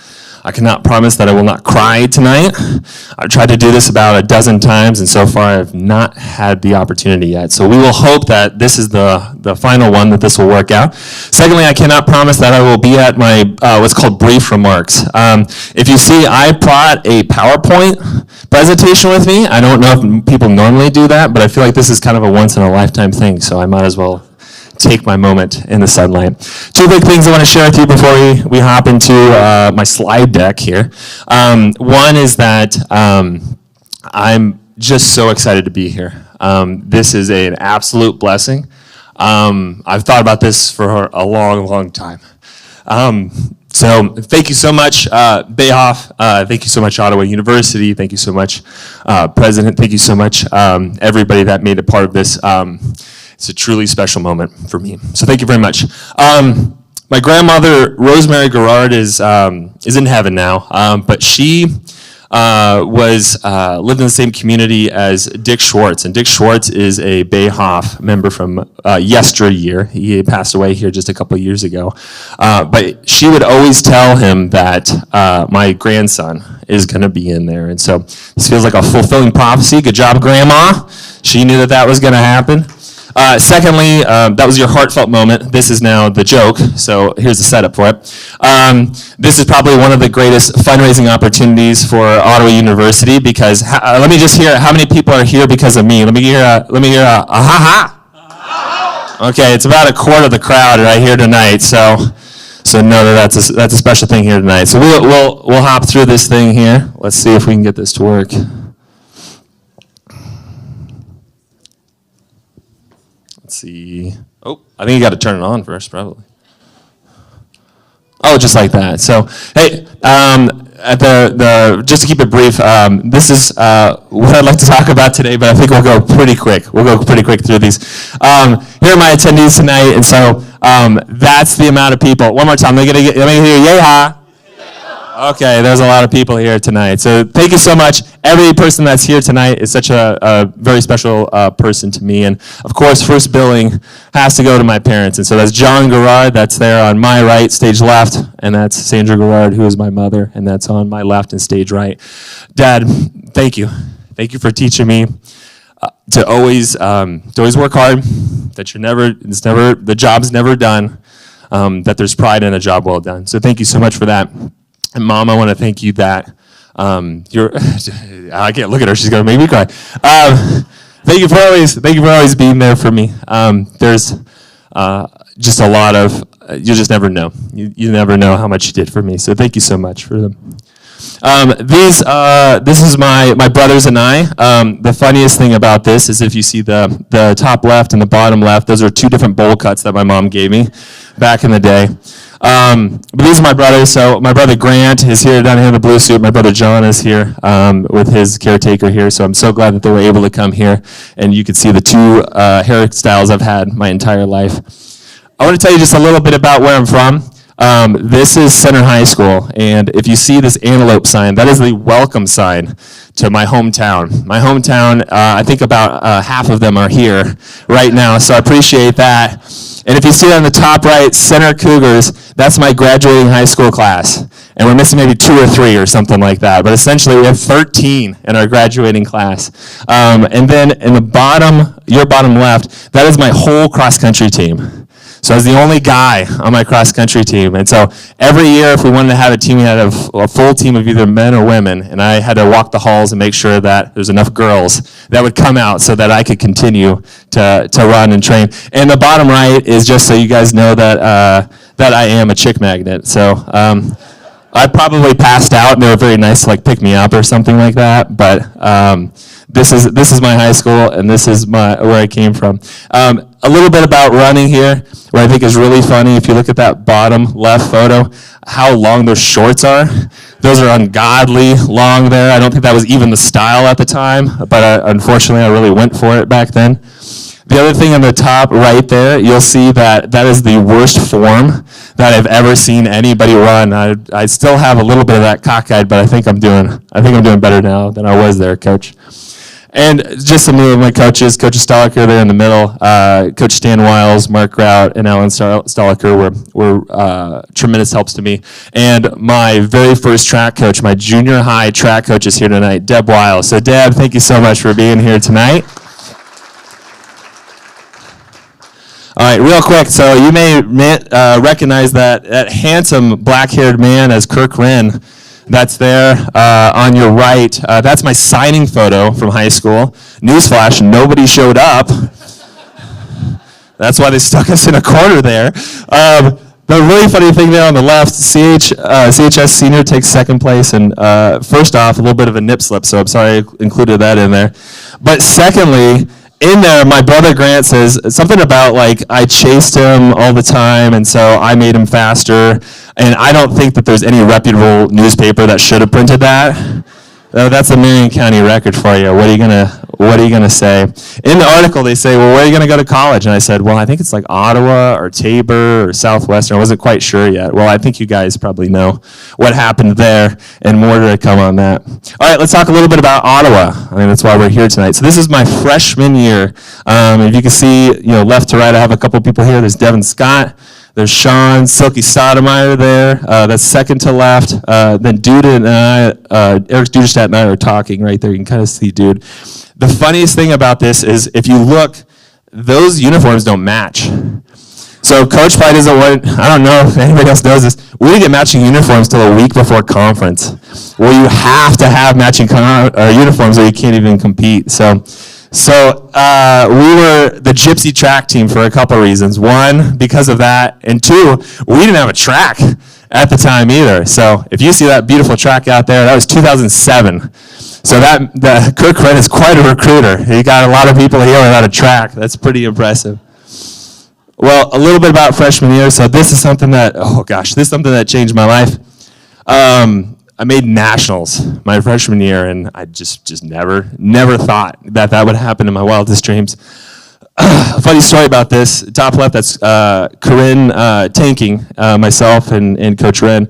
I cannot promise that I will not cry tonight. I've tried to do this about a dozen times, and so far I've not had the opportunity yet. So we will hope that this is the final one, that this will work out. Secondly, I cannot promise that I will be at my what's called brief remarks. If you see, I brought a PowerPoint presentation with me. I don't know if people normally do that, but I feel like this is kind of a once-in-a-lifetime thing, so I might as well take my moment in the sunlight. 2 big things I want to share with you before we hop into my slide deck here. One is that I'm just so excited to be here. This is an absolute blessing. I've thought about this for a long, long time. So thank you so much, BAHOF. Thank you so much, Ottawa University. Thank you so much, President. Thank you so much, everybody that made a part of this. It's a truly special moment for me. So thank you very much. My grandmother, Rosemary Garrard, is in heaven now, but she lived in the same community as Dick Schwartz, and Dick Schwartz is a BAHOF member from yesteryear. He passed away here just a couple of years ago, but she would always tell him that my grandson is going to be in there, and so this feels like a fulfilling prophecy. Good job, Grandma. She knew that was going to happen. Secondly, that was your heartfelt moment. This is now the joke, so here's the setup for it. This is probably one of the greatest fundraising opportunities for Ottawa University because let me just hear how many people are here because of me. Let me hear a ha-ha. Okay, it's about a quarter of the crowd right here tonight, so know that that's a special thing here tonight. So we'll hop through this thing here. Let's see if we can get this to work. Let's see. Oh, I think you got to turn it on first, probably. Oh, just like that. So, hey, at just to keep it brief, this is what I'd like to talk about today, but I think we'll go pretty quick. We'll go pretty quick through these. Here are my attendees tonight, and so that's the amount of people. One more time. Let me hear yay-ha. Okay, there's a lot of people here tonight. So thank you so much. Every person that's here tonight is such a very special person to me. And of course, first billing has to go to my parents. And so that's John Garrard, that's there on my right, stage left. And that's Sandra Garrard, who is my mother, and that's on my left and stage right. Dad, thank you. Thank you for teaching me to always work hard, that the job's never done, that there's pride in a job well done. So thank you so much for that. And Mom, I want to thank you that I can't look at her; she's gonna make me cry. Thank you for always being there for me. There's just a lot of you'll just never know. You never know how much you did for me. So thank you so much for them. This is my brothers and I. The funniest thing about this is if you see the top left and the bottom left, those are two different bowl cuts that my mom gave me back in the day. But these are my brothers. So my brother Grant is here down here in the blue suit. My brother John is here with his caretaker here. So I'm so glad that they were able to come here. And you can see the two hairstyles I've had my entire life. I want to tell you just a little bit about where I'm from. This is Center High School, and if you see this antelope sign, that is the welcome sign to my hometown. My hometown, I think about half of them are here right now, so I appreciate that. And if you see on the top right, Center Cougars, that's my graduating high school class. And we're missing maybe 2 or 3 or something like that. But essentially, we have 13 in our graduating class. And then in the bottom, your bottom left, that is my whole cross-country team. So I was the only guy on my cross-country team. And so every year, if we wanted to have a team, we had a full team of either men or women. And I had to walk the halls and make sure that there's enough girls that would come out so that I could continue to run and train. And the bottom right is just so you guys know that that I am a chick magnet. So I probably passed out, and they were very nice to like pick me up or something like that. But this is my high school, and this is where I came from. A little bit about running here, what I think is really funny, if you look at that bottom left photo, how long those shorts are. Those are ungodly long there. I don't think that was even the style at the time, but unfortunately I really went for it back then. The other thing on the top right there, you'll see that that is the worst form that I've ever seen anybody run. I still have a little bit of that cockeyed, but I think I'm doing better now than I was there, Coach. And just some of my coaches, Coach Stoliker there in the middle, Coach Stan Wiles, Mark Grout, and Alan Stoliker were tremendous helps to me. And my very first track coach, my junior high track coach is here tonight, Deb Wiles. So Deb, thank you so much for being here tonight. All right, real quick, so you may recognize that handsome black-haired man as Kirk Wren. That's there on your right. That's my signing photo from high school. Newsflash, nobody showed up. That's why they stuck us in a corner there. The really funny thing there on the left, CHS senior takes second place, and first off, a little bit of a nip slip, so I'm sorry I included that in there. But secondly, in there, my brother Grant says something about like I chased him all the time, and so I made him faster. And I don't think that there's any reputable newspaper that should have printed that. That's a Marion County record for you. What are you gonna say? In the article, they say, well, where are you gonna go to college? And I said, well, I think it's like Ottawa or Tabor or Southwestern. I wasn't quite sure yet. Well, I think you guys probably know what happened there, and more to come on that. All right, let's talk a little bit about Ottawa. I mean, that's why we're here tonight. So this is my freshman year. If you can see, left to right, I have a couple people here. There's Devin Scott. There's Sean Silky Sotomayor there. That's second to left. Then Dude and I, Eric Duderstadt and I are talking right there. You can kind of see Dude. The funniest thing about this is if you look, those uniforms don't match. So Coach probably doesn't want, I don't know if anybody else knows this, we didn't get matching uniforms till a week before conference. Well, you have to have matching uniforms or you can't even compete. So we were the gypsy track team for a couple of reasons. One, because of that, and two, we didn't have a track at the time either. So if you see that beautiful track out there, that was 2007. So Kirk Wren is quite a recruiter. He got a lot of people here without a track. That's pretty impressive. Well, a little bit about freshman year. So this is something that changed my life. I made nationals my freshman year, and I just never thought that would happen in my wildest dreams. A funny story about this, top left, that's Corinne tanking, myself and Coach Wren.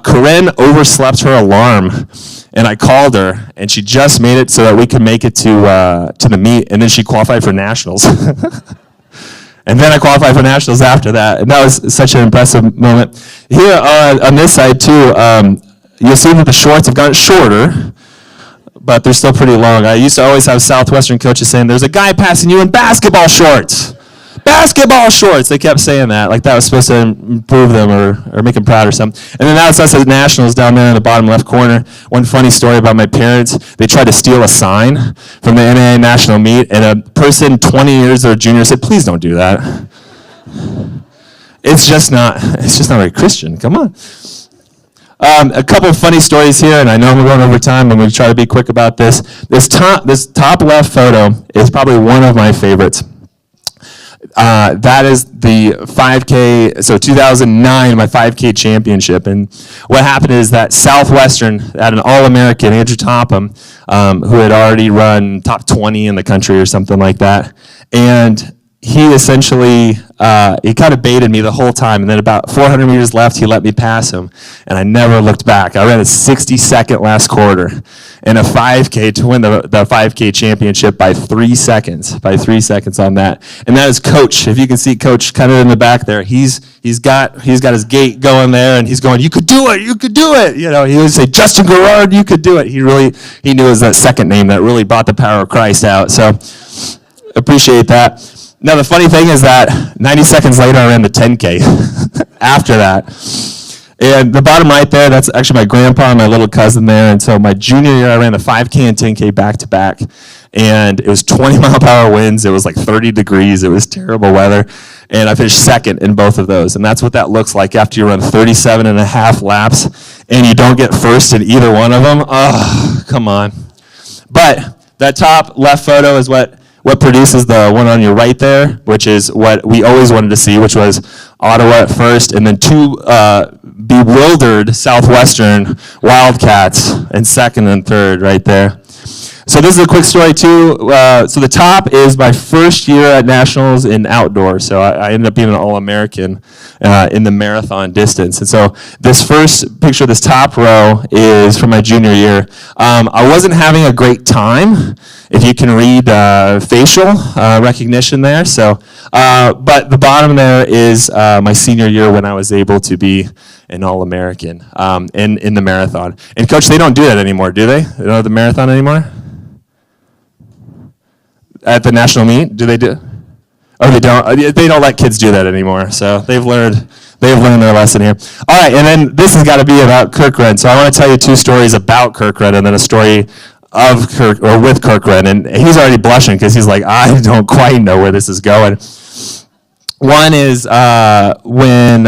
Corinne overslept her alarm, and I called her, and she just made it so that we could make it to the meet, and then she qualified for nationals. And then I qualified for nationals after that, and that was such an impressive moment. Here on this side too, you'll see that the shorts have gotten shorter, but they're still pretty long. I used to always have Southwestern coaches saying, there's a guy passing you in basketball shorts. Basketball shorts. They kept saying that, like that was supposed to improve them or make them proud or something. And then that's us at nationals down there in the bottom left corner. One funny story about my parents, they tried to steal a sign from the NAIA national meet, and a person 20 years or junior said, please don't do that. It's just not very Christian. Come on. A couple of funny stories here, and I know we're going over time. I'm going to try to be quick about this. This top left photo is probably one of my favorites. That is the 5K, so 2009, my 5K championship. And what happened is that Southwestern had an All-American, Andrew Topham, who had already run top 20 in the country or something like that. And he essentially, he kind of baited me the whole time. And then about 400 meters left, he let me pass him. And I never looked back. I ran a 60-second last quarter in a 5K to win the 5K championship by 3 seconds, on that. And that is Coach. If you can see Coach kind of in the back there, he's got his gait going there, and he's going, you could do it, you could do it. You know, he would say, Justin Garrard, you could do it. He knew it was that second name that really brought the power of Christ out. So appreciate that. Now, the funny thing is that 90 seconds later, I ran the 10K after that. And the bottom right there, that's actually my grandpa and my little cousin there. And so my junior year, I ran the 5K and 10K back-to-back. And it was 20-mile-per-hour winds. It was like 30 degrees. It was terrible weather. And I finished second in both of those. And that's what that looks like after you run 37 and a half laps and you don't get first in either one of them. Oh, come on. But that top left photo is what produces the one on your right there, which is what we always wanted to see, which was Ottawa at first, and then two bewildered Southwestern Wildcats in second and third right there. So this is a quick story too. So the top is my first year at Nationals in outdoor. So I ended up being an All-American in the marathon distance. And so this first picture, this top row, is from my junior year. I wasn't having a great time, if you can read facial recognition there. So, but the bottom there is my senior year when I was able to be an All-American in the marathon. And Coach, they don't do that anymore, do they? They don't have the marathon anymore? At the national meet, do they do? Oh, they don't. They don't let kids do that anymore. So they've learned their lesson here. All right, and then this has got to be about Kirk Wren. So I want to tell you two stories about Kirk Wren, and then a story of Kirk or with Kirk Wren. And he's already blushing because he's like, I don't quite know where this is going. One is when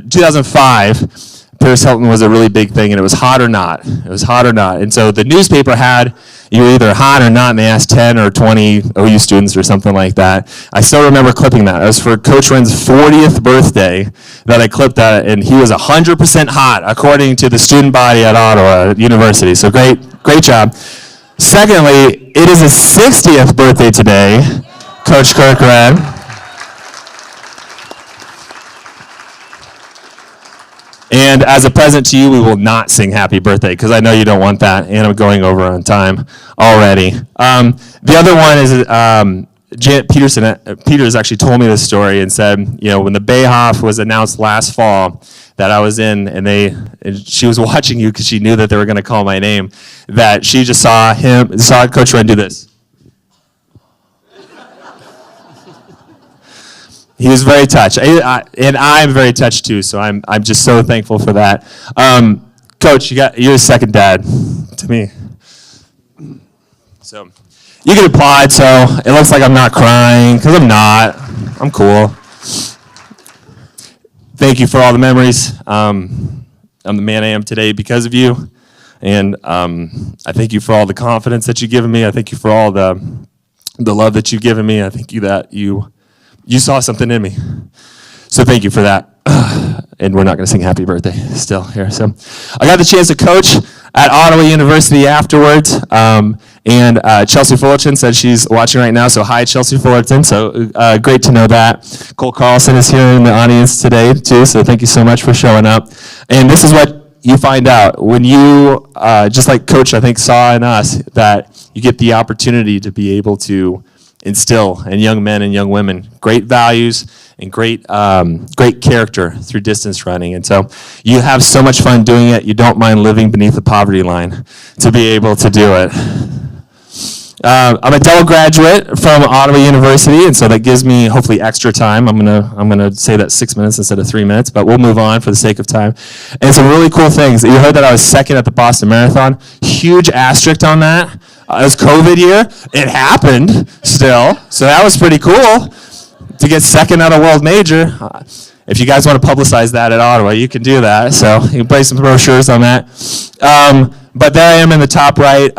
2005. Paris Hilton was a really big thing, and it was hot or not. It was hot or not. And so the newspaper had, you were either hot or not, and they asked 10 or 20 OU students or something like that. I still remember clipping that. It was for Coach Wren's 40th birthday that I clipped that, and he was 100% hot, according to the student body at Ottawa University. So great job. Secondly, it is his 60th birthday today, Coach Kirk Wren. And as a present to you, we will not sing happy birthday, because I know you don't want that, and I'm going over on time already. The other one is Janet Peters actually told me this story and said, you know, when the BAHOF was announced last fall that I was in, and she was watching you because she knew that they were going to call my name, that she just saw Coach Wren do this. He was very touched, and I'm very touched too. So I'm just so thankful for that. Coach, you're a second dad to me. So you can applaud. So it looks like I'm not crying, because I'm not. I'm cool. Thank you for all the memories. I'm the man I am today because of you, and I thank you for all the confidence that you've given me. I thank you for all the love that you've given me. I thank you that you saw something in me. So thank you for that. And we're not going to sing happy birthday still here. So I got the chance to coach at Ottawa University afterwards. And Chelsea Fullerton said she's watching right now. So hi, Chelsea Fullerton. So great to know that. Cole Carlson is here in the audience today too. So thank you so much for showing up. And this is what you find out when you, just like Coach I think saw in us, that you get the opportunity to be able to instill in young men and young women great values and great character through distance running. And so you have so much fun doing it, you don't mind living beneath the poverty line to be able to do it. I'm a double graduate from Ottawa University, and so that gives me hopefully extra time. I'm gonna say that 6 minutes instead of 3 minutes, but we'll move on for the sake of time. And some really cool things. You heard that I was second at the Boston Marathon. Huge asterisk on that. It was COVID year. It happened still, so that was pretty cool to get second at a world major. If you guys want to publicize that at Ottawa, you can do that. So you can place some brochures on that. But there I am in the top right,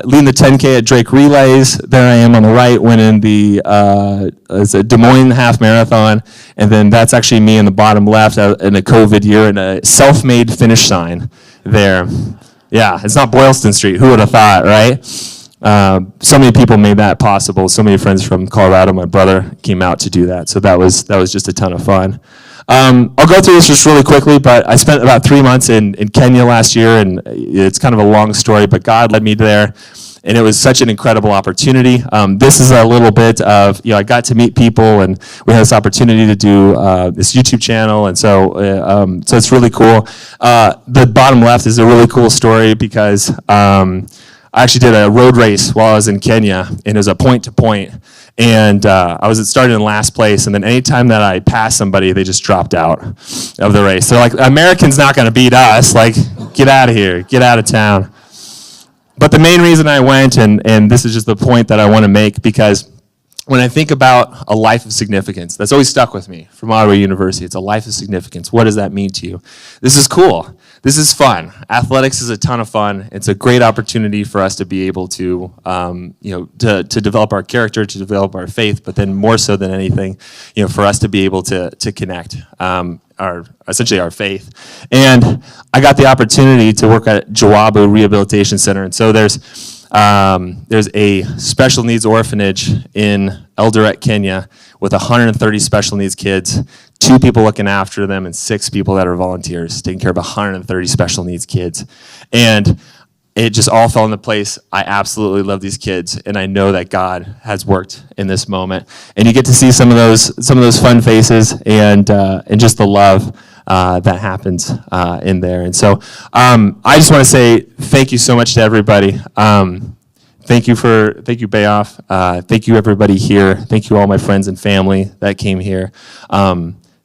leading the 10K at Drake Relays. There I am on the right, winning the Des Moines Half Marathon. And then that's actually me in the bottom left in a COVID year in a self-made finish sign there. Yeah, it's not Boylston Street. Who would have thought, right? So many people made that possible. So many friends from Colorado. My brother came out to do that. So that was just a ton of fun. I'll go through this just really quickly, but I spent about 3 months in Kenya last year, and it's kind of a long story, but God led me there, and it was such an incredible opportunity. This is a little bit of, I got to meet people, and we had this opportunity to do this YouTube channel, and so it's really cool. The bottom left is a really cool story because I actually did a road race while I was in Kenya, and it was a point-to-point. And I was started in last place, and then anytime that I passed somebody, they just dropped out of the race. They're like, Americans not going to beat us. Like, get out of here. Get out of town. But the main reason I went, and this is just the point that I want to make, because when I think about a life of significance, that's always stuck with me from Ottawa University. It's a life of significance. What does that mean to you? This is cool. This is fun. Athletics is a ton of fun. It's a great opportunity for us to be able to, to develop our character, to develop our faith, but then more so than anything, for us to be able to connect essentially our faith. And I got the opportunity to work at Jawabu Rehabilitation Center, and so there's a special needs orphanage in Eldoret, Kenya, with 130 special needs kids, 2 people looking after them, and 6 people that are volunteers taking care of 130 special needs kids. And it just all fell into place. I absolutely love these kids, and I know that God has worked in this moment. And you get to see some of those fun faces and just the love that happens in there. And so I just want to say thank you so much to everybody. Thank you, BAHOF. Thank you, everybody here. Thank you, all my friends and family that came here.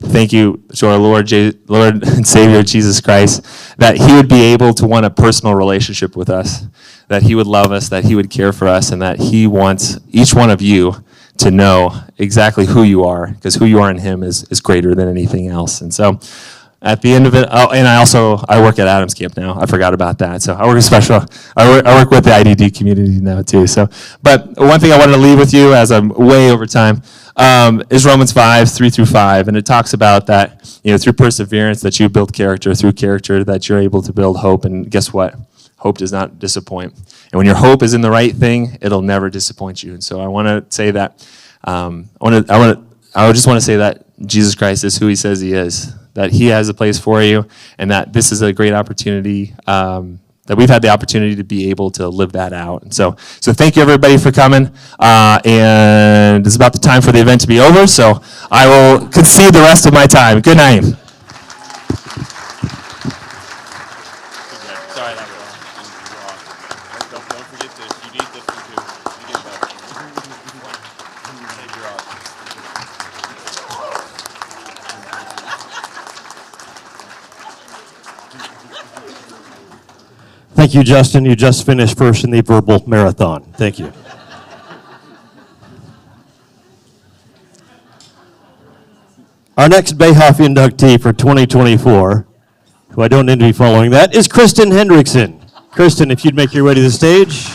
Thank you to our Lord and Savior, Jesus Christ, that he would be able to want a personal relationship with us, that he would love us, that he would care for us, and that he wants each one of you to know exactly who you are, because who you are in him is greater than anything else. And so at the end of it, and I work at Adams Camp now. I forgot about that. So I work with the IDD community now too. So, but one thing I wanted to leave with you as I'm way over time is Romans 5:3-5, and it talks about that through perseverance that you build character, through character that you're able to build hope. And guess what? Hope does not disappoint. And when your hope is in the right thing, it'll never disappoint you. And so I want to say that I just want to say that Jesus Christ is who he says he is, that he has a place for you, and that this is a great opportunity, that we've had the opportunity to be able to live that out. And so thank you, everybody, for coming. And it's about the time for the event to be over, so I will concede the rest of my time. Good night. Don't forget this. You need this one too. You get that. Save your office. Thank you, Justin. You just finished first in the verbal marathon. Thank you. Our next BAHOF inductee for 2024, who I don't envy following that, is Kristen Hendrickson. Kristen, if you'd make your way to the stage.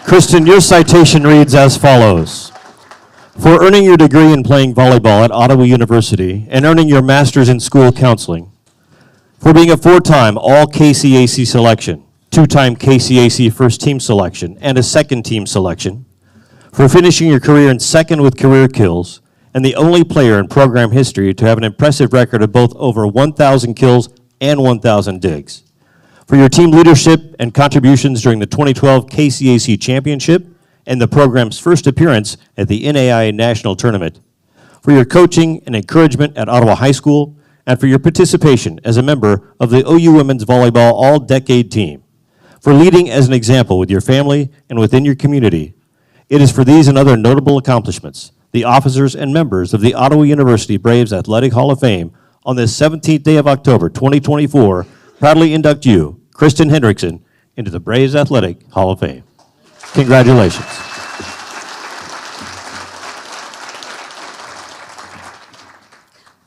Kristen, your citation reads as follows. For earning your degree in playing volleyball at Ottawa University and earning your master's in school counseling, for being a 4-time All-KCAC selection, 2-time KCAC first team selection, and a second team selection, for finishing your career in 2nd with career kills, and the only player in program history to have an impressive record of both over 1,000 kills and 1,000 digs, for your team leadership and contributions during the 2012 KCAC Championship and the program's first appearance at the NAIA National Tournament, for your coaching and encouragement at Ottawa High School, and for your participation as a member of the OU Women's Volleyball All-Decade Team, for leading as an example with your family and within your community. It is for these and other notable accomplishments, the officers and members of the Ottawa University Braves Athletic Hall of Fame on this 17th day of October, 2024, proudly induct you, Kristen Hendrickson, into the Braves Athletic Hall of Fame. Congratulations.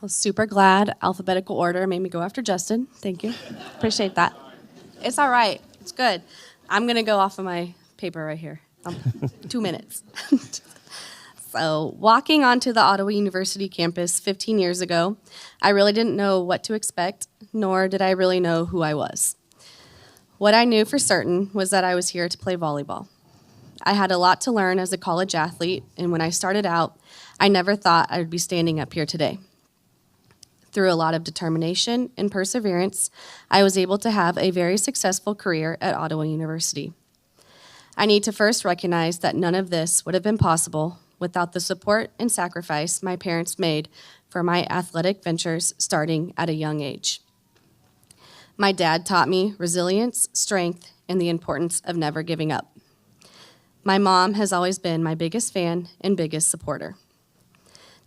Well, super glad alphabetical order made me go after Justin. Thank you. Appreciate that. It's all right. It's good. I'm going to go off of my paper right here. 2 minutes. So, walking onto the Ottawa University campus 15 years ago, I really didn't know what to expect, nor did I really know who I was. What I knew for certain was that I was here to play volleyball. I had a lot to learn as a college athlete, and when I started out, I never thought I would be standing up here today. Through a lot of determination and perseverance, I was able to have a very successful career at Ottawa University. I need to first recognize that none of this would have been possible without the support and sacrifice my parents made for my athletic ventures starting at a young age. My dad taught me resilience, strength, and the importance of never giving up. My mom has always been my biggest fan and biggest supporter.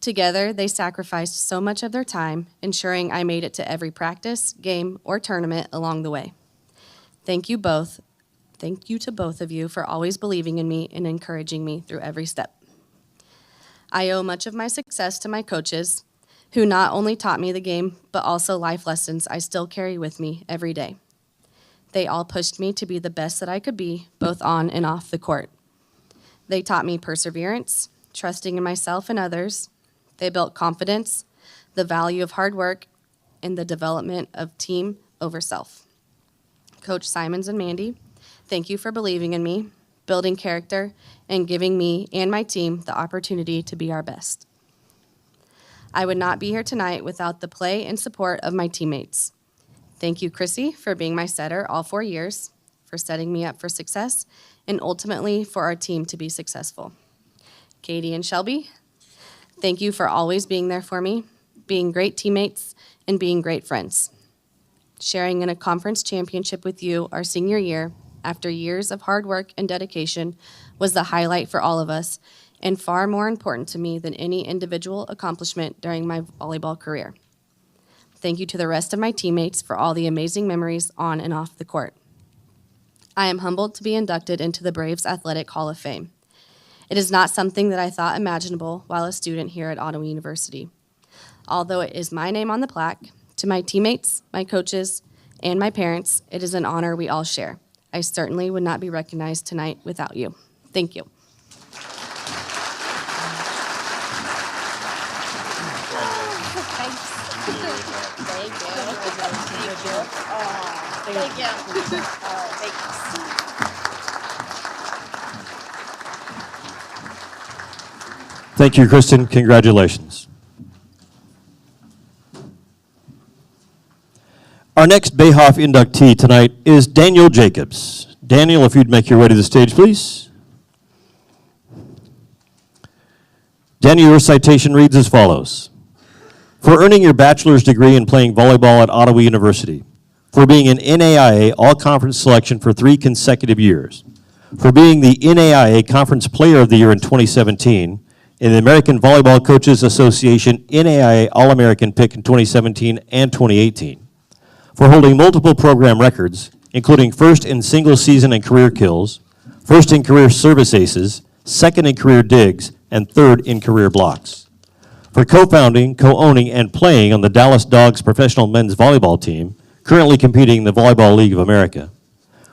Together, they sacrificed so much of their time, ensuring I made it to every practice, game, or tournament along the way. Thank you both. Thank you to both of you for always believing in me and encouraging me through every step. I owe much of my success to my coaches, who not only taught me the game, but also life lessons I still carry with me every day. They all pushed me to be the best that I could be, both on and off the court. They taught me perseverance, trusting in myself and others. They built confidence, the value of hard work, and the development of team over self. Coach Simons and Mandy, thank you for believing in me, building character, and giving me and my team the opportunity to be our best. I would not be here tonight without the play and support of my teammates. Thank you, Chrissy, for being my setter all 4 years, for setting me up for success, and ultimately for our team to be successful. Katie and Shelby, thank you for always being there for me, being great teammates, and being great friends. Sharing in a conference championship with you our senior year, after years of hard work and dedication, was the highlight for all of us, and far more important to me than any individual accomplishment during my volleyball career. Thank you to the rest of my teammates for all the amazing memories on and off the court. I am humbled to be inducted into the Braves Athletic Hall of Fame. It is not something that I thought imaginable while a student here at Ottawa University. Although it is my name on the plaque, to my teammates, my coaches, and my parents, it is an honor we all share. I certainly would not be recognized tonight without you. Thank you. Thank you, Kristen. Congratulations. Our next BAHOF inductee tonight is Daniel Jacobs. Daniel, if you'd make your way to the stage, please. Daniel, your citation reads as follows. For earning your bachelor's degree in playing volleyball at Ottawa University, for being an NAIA All-Conference selection for 3 consecutive years, for being the NAIA Conference Player of the Year in 2017, and the American Volleyball Coaches Association NAIA All-American pick in 2017 and 2018, for holding multiple program records, including first in single season and career kills, first in career service aces, second in career digs, and third in career blocks. For co-founding, co-owning, and playing on the Dallas Dogs professional men's volleyball team, currently competing in the Volleyball League of America.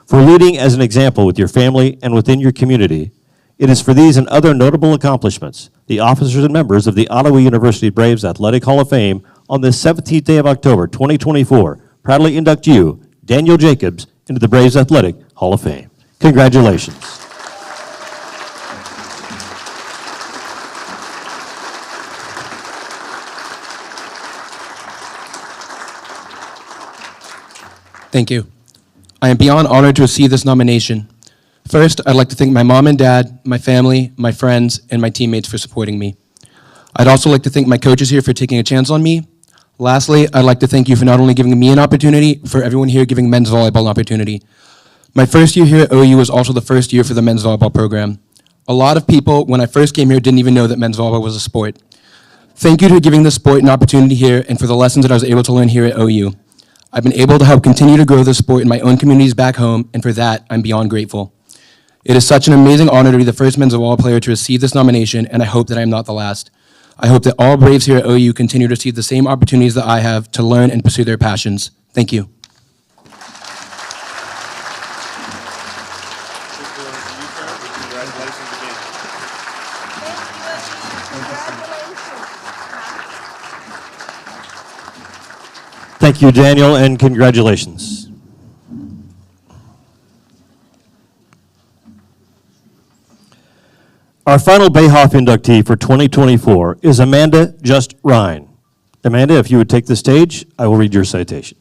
For leading as an example with your family and within your community. It is for these and other notable accomplishments, the officers and members of the Ottawa University Braves Athletic Hall of Fame on this 17th day of October, 2024, proudly induct you, Daniel Jacobs, into the Braves Athletic Hall of Fame. Congratulations. Thank you. I am beyond honored to receive this nomination. First, I'd like to thank my mom and dad, my family, my friends, and my teammates for supporting me. I'd also like to thank my coaches here for taking a chance on me. Lastly, I'd like to thank you for not only giving me an opportunity, for everyone here giving men's volleyball an opportunity. My first year here at OU was also the first year for the men's volleyball program. A lot of people, when I first came here, didn't even know that men's volleyball was a sport. Thank you for giving this sport an opportunity here and for the lessons that I was able to learn here at OU. I've been able to help continue to grow the sport in my own communities back home, and for that, I'm beyond grateful. It is such an amazing honor to be the first men's volleyball player to receive this nomination, and I hope that I am not the last. I hope that all Braves here at OU continue to receive the same opportunities that I have to learn and pursue their passions. Thank you. Thank you, Daniel, and congratulations. Our final BAHOF inductee for 2024 is Amanda Just Ryan. Amanda, if you would take the stage, I will read your citation.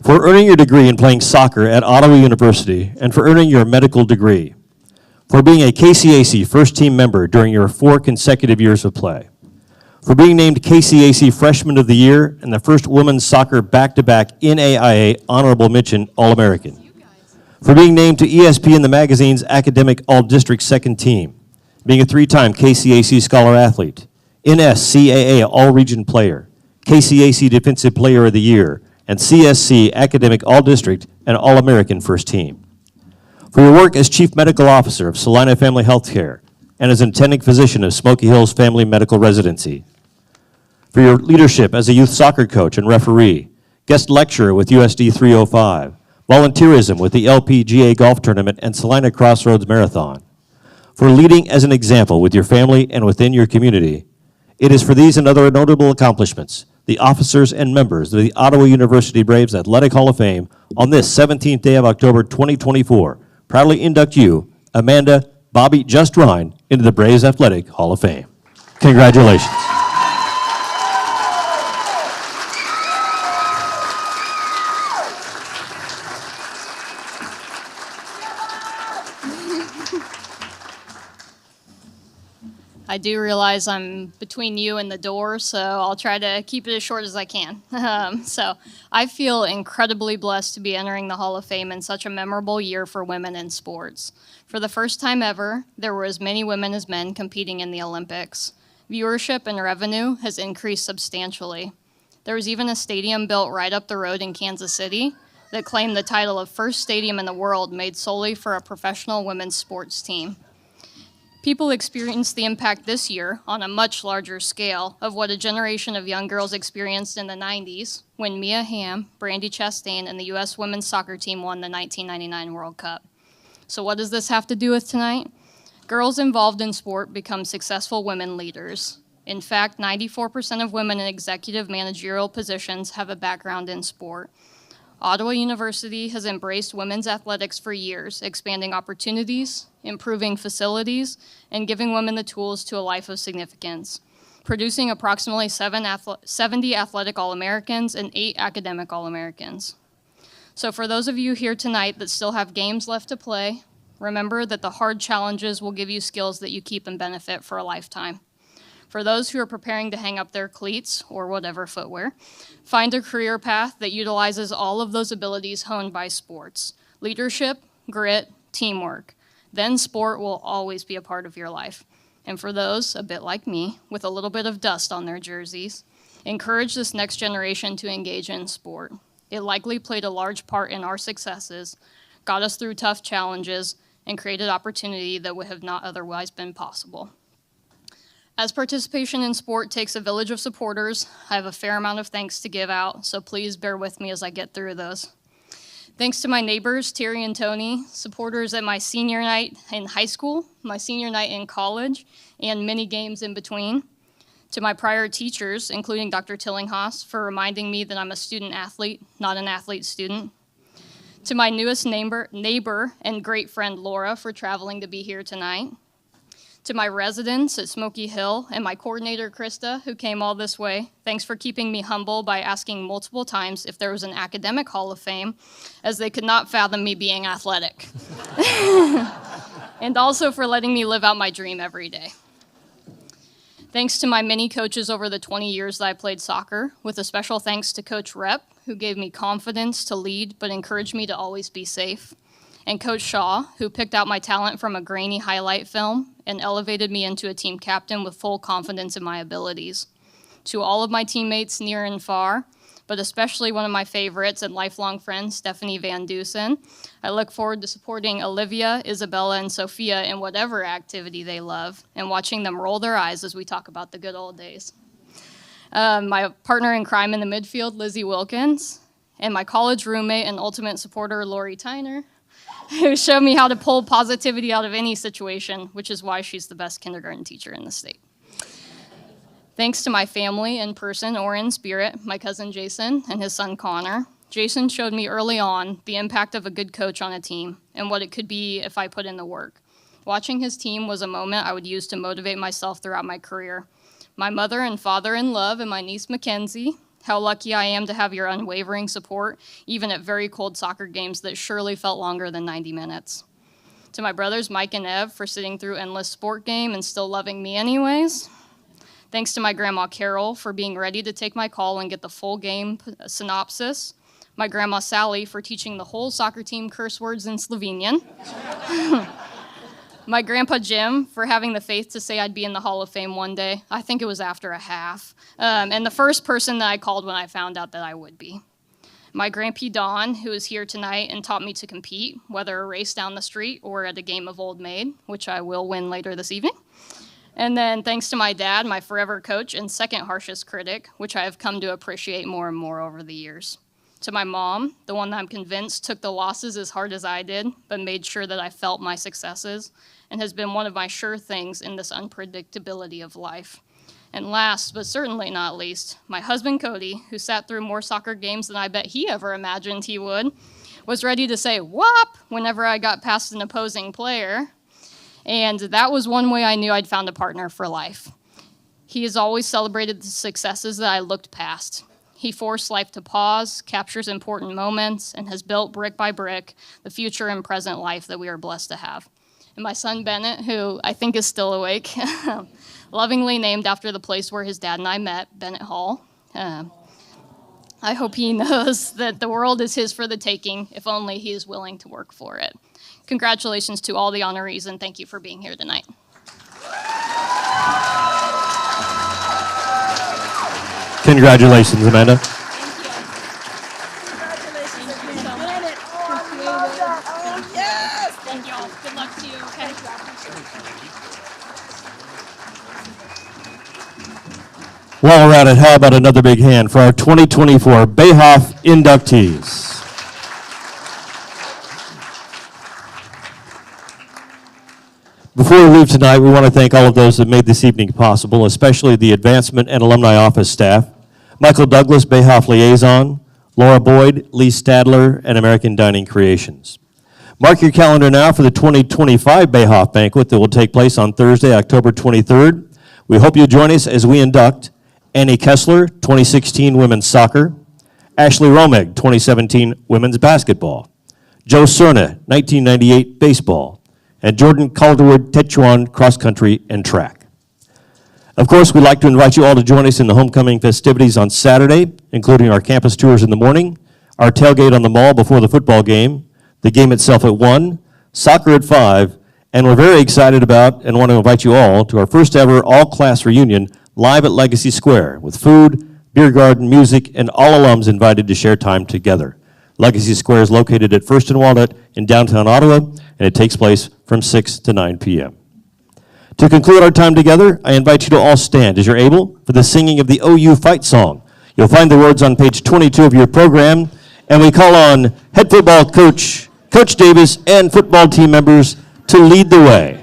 For earning your degree in playing soccer at Ottawa University and for earning your medical degree. For being a KCAC first-team member during your 4 consecutive years of play. For being named KCAC Freshman of the Year and the first women's soccer back-to-back NAIA Honorable Mention All-American. For being named to ESPN the Magazine's Academic All-District Second Team. Being a 3-time KCAC Scholar Athlete, NSCAA All-Region Player, KCAC Defensive Player of the Year, and CSC Academic All-District and All-American First Team. For your work as Chief Medical Officer of Salina Family Healthcare and as attending physician of Smoky Hills Family Medical Residency. For your leadership as a youth soccer coach and referee, guest lecturer with USD 305, volunteerism with the LPGA Golf Tournament and Salina Crossroads Marathon. For leading as an example with your family and within your community. It is for these and other notable accomplishments the officers and members of the Ottawa University Braves Athletic Hall of Fame on this 17th day of October 2024 proudly induct you, Amanda Bobby Just Ryan, into the Braves Athletic Hall of Fame. Congratulations. I do realize I'm between you and the door, so I'll try to keep it as short as I can. So I feel incredibly blessed to be entering the Hall of Fame in such a memorable year for women in sports. For the first time ever, there were as many women as men competing in the Olympics. Viewership and revenue has increased substantially. There was even a stadium built right up the road in Kansas City that claimed the title of first stadium in the world made solely for a professional women's sports team. People experienced the impact this year on a much larger scale of what a generation of young girls experienced in the 90s when Mia Hamm, Brandi Chastain, and the U.S. women's soccer team won the 1999 World Cup. So what does this have to do with tonight? Girls involved in sport become successful women leaders. In fact, 94% of women in executive managerial positions have a background in sport. Ottawa University has embraced women's athletics for years, expanding opportunities, improving facilities, and giving women the tools to a life of significance, producing approximately 70 athletic All-Americans and 8 academic All-Americans. So for those of you here tonight that still have games left to play, remember that the hard challenges will give you skills that you keep and benefit for a lifetime. For those who are preparing to hang up their cleats or whatever footwear, find a career path that utilizes all of those abilities honed by sports: leadership, grit, teamwork. Then sport will always be a part of your life. And for those, a bit like me, with a little bit of dust on their jerseys, encourage this next generation to engage in sport. It likely played a large part in our successes, got us through tough challenges, and created opportunity that would have not otherwise been possible. As participation in sport takes a village of supporters, I have a fair amount of thanks to give out, so please bear with me as I get through those. Thanks to my neighbors, Terry and Tony, supporters at my senior night in high school, my senior night in college, and many games in between. To my prior teachers, including Dr. Tillinghaus, for reminding me that I'm a student athlete, not an athlete student. To my newest neighbor and great friend Laura for traveling to be here tonight. To my residents at Smoky Hill and my coordinator, Krista, who came all this way, thanks for keeping me humble by asking multiple times if there was an academic Hall of Fame, as they could not fathom me being athletic. And also for letting me live out my dream every day. Thanks to my many coaches over the 20 years that I played soccer, with a special thanks to Coach Rep, who gave me confidence to lead but encouraged me to always be safe. And Coach Shaw, who picked out my talent from a grainy highlight film and elevated me into a team captain with full confidence in my abilities. To all of my teammates near and far, but especially one of my favorites and lifelong friends, Stephanie Van Dusen, I look forward to supporting Olivia, Isabella, and Sophia in whatever activity they love and watching them roll their eyes as we talk about the good old days. My partner in crime in the midfield, Lizzie Wilkins, and my college roommate and ultimate supporter, Lori Tyner, who showed me how to pull positivity out of any situation, which is why she's the best kindergarten teacher in the state. Thanks to my family in person or in spirit, my cousin Jason and his son Connor, Jason showed me early on the impact of a good coach on a team and what it could be if I put in the work. Watching his team was a moment I would use to motivate myself throughout my career. My mother and father in love and my niece Mackenzie, how lucky I am to have your unwavering support, even at very cold soccer games that surely felt longer than 90 minutes. To my brothers Mike and Ev for sitting through endless sport game and still loving me anyways. Thanks to my grandma Carol for being ready to take my call and get the full game synopsis. My grandma Sally for teaching the whole soccer team curse words in Slovenian. My grandpa Jim for having the faith to say I'd be in the Hall of Fame one day. I think it was after a half. And the first person that I called when I found out that I would be. My grandpa Don, who is here tonight and taught me to compete, whether a race down the street or at a game of Old Maid, which I will win later this evening. And then thanks to my dad, my forever coach and second harshest critic, which I have come to appreciate more and more over the years. To my mom, the one that I'm convinced took the losses as hard as I did, but made sure that I felt my successes, and has been one of my sure things in this unpredictability of life. And last, but certainly not least, my husband Cody, who sat through more soccer games than I bet he ever imagined he would, was ready to say "whop" whenever I got past an opposing player. And that was one way I knew I'd found a partner for life. He has always celebrated the successes that I looked past. He forced life to pause, captures important moments, and has built brick by brick the future and present life that we are blessed to have. And my son Bennett, who I think is still awake, lovingly named after the place where his dad and I met, Bennett Hall. I hope he knows that the world is his for the taking, if only he is willing to work for it. Congratulations to all the honorees, and thank you for being here tonight. Congratulations, Amanda. Thank you all. Good luck to you, okay? While we're at it, how about another big hand for our 2024 BAHOF inductees? Before we leave tonight, we want to thank all of those that made this evening possible, especially the Advancement and Alumni Office staff, Michael Douglas, BAHOF Liaison, Laura Boyd, Lee Stadler, and American Dining Creations. Mark your calendar now for the 2025 BAHOF Banquet that will take place on Thursday, October 23rd. We hope you'll join us as we induct Annie Kessler, 2016 Women's Soccer, Ashley Romeg, 2017 Women's Basketball, Joe Cerna, 1998 Baseball, and Jordan Calderwood Techuan Cross Country and Track. Of course, we'd like to invite you all to join us in the homecoming festivities on Saturday, including our campus tours in the morning, our tailgate on the mall before the football game, the game itself at 1, soccer at 5, and we're very excited about and want to invite you all to our first ever all-class reunion live at Legacy Square with food, beer garden, music, and all alums invited to share time together. Legacy Square is located at First and Walnut in downtown Ottawa, and it takes place from 6 to 9 p.m. To conclude our time together, I invite you to all stand as you're able for the singing of the OU fight song. You'll find the words on page 22 of your program, and we call on head football coach, Coach Davis, and football team members to lead the way.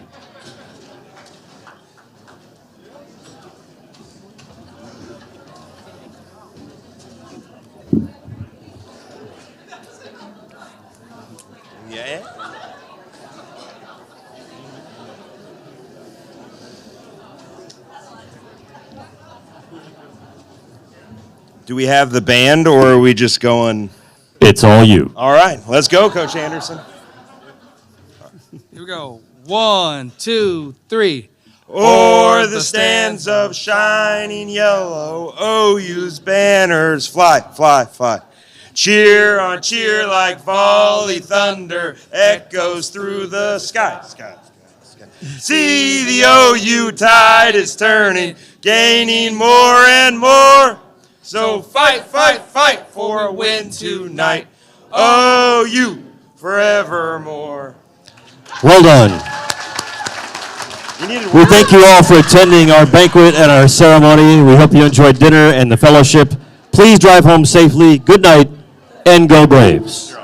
Yeah. Do we have the band, or are we just going? It's all you. All right, let's go, Coach Anderson. Here we go. 1, 2, 3. O'er the stands of shining yellow, OU's banners fly, fly, fly. Cheer on cheer like volley thunder echoes through the sky, sky, sky, sky. See, the OU tide is turning, gaining more and more. So fight, fight, fight for a win tonight. OU forevermore. Well done. We thank you all for attending our banquet and our ceremony. We hope you enjoyed dinner and the fellowship. Please drive home safely. Good night, and go Braves.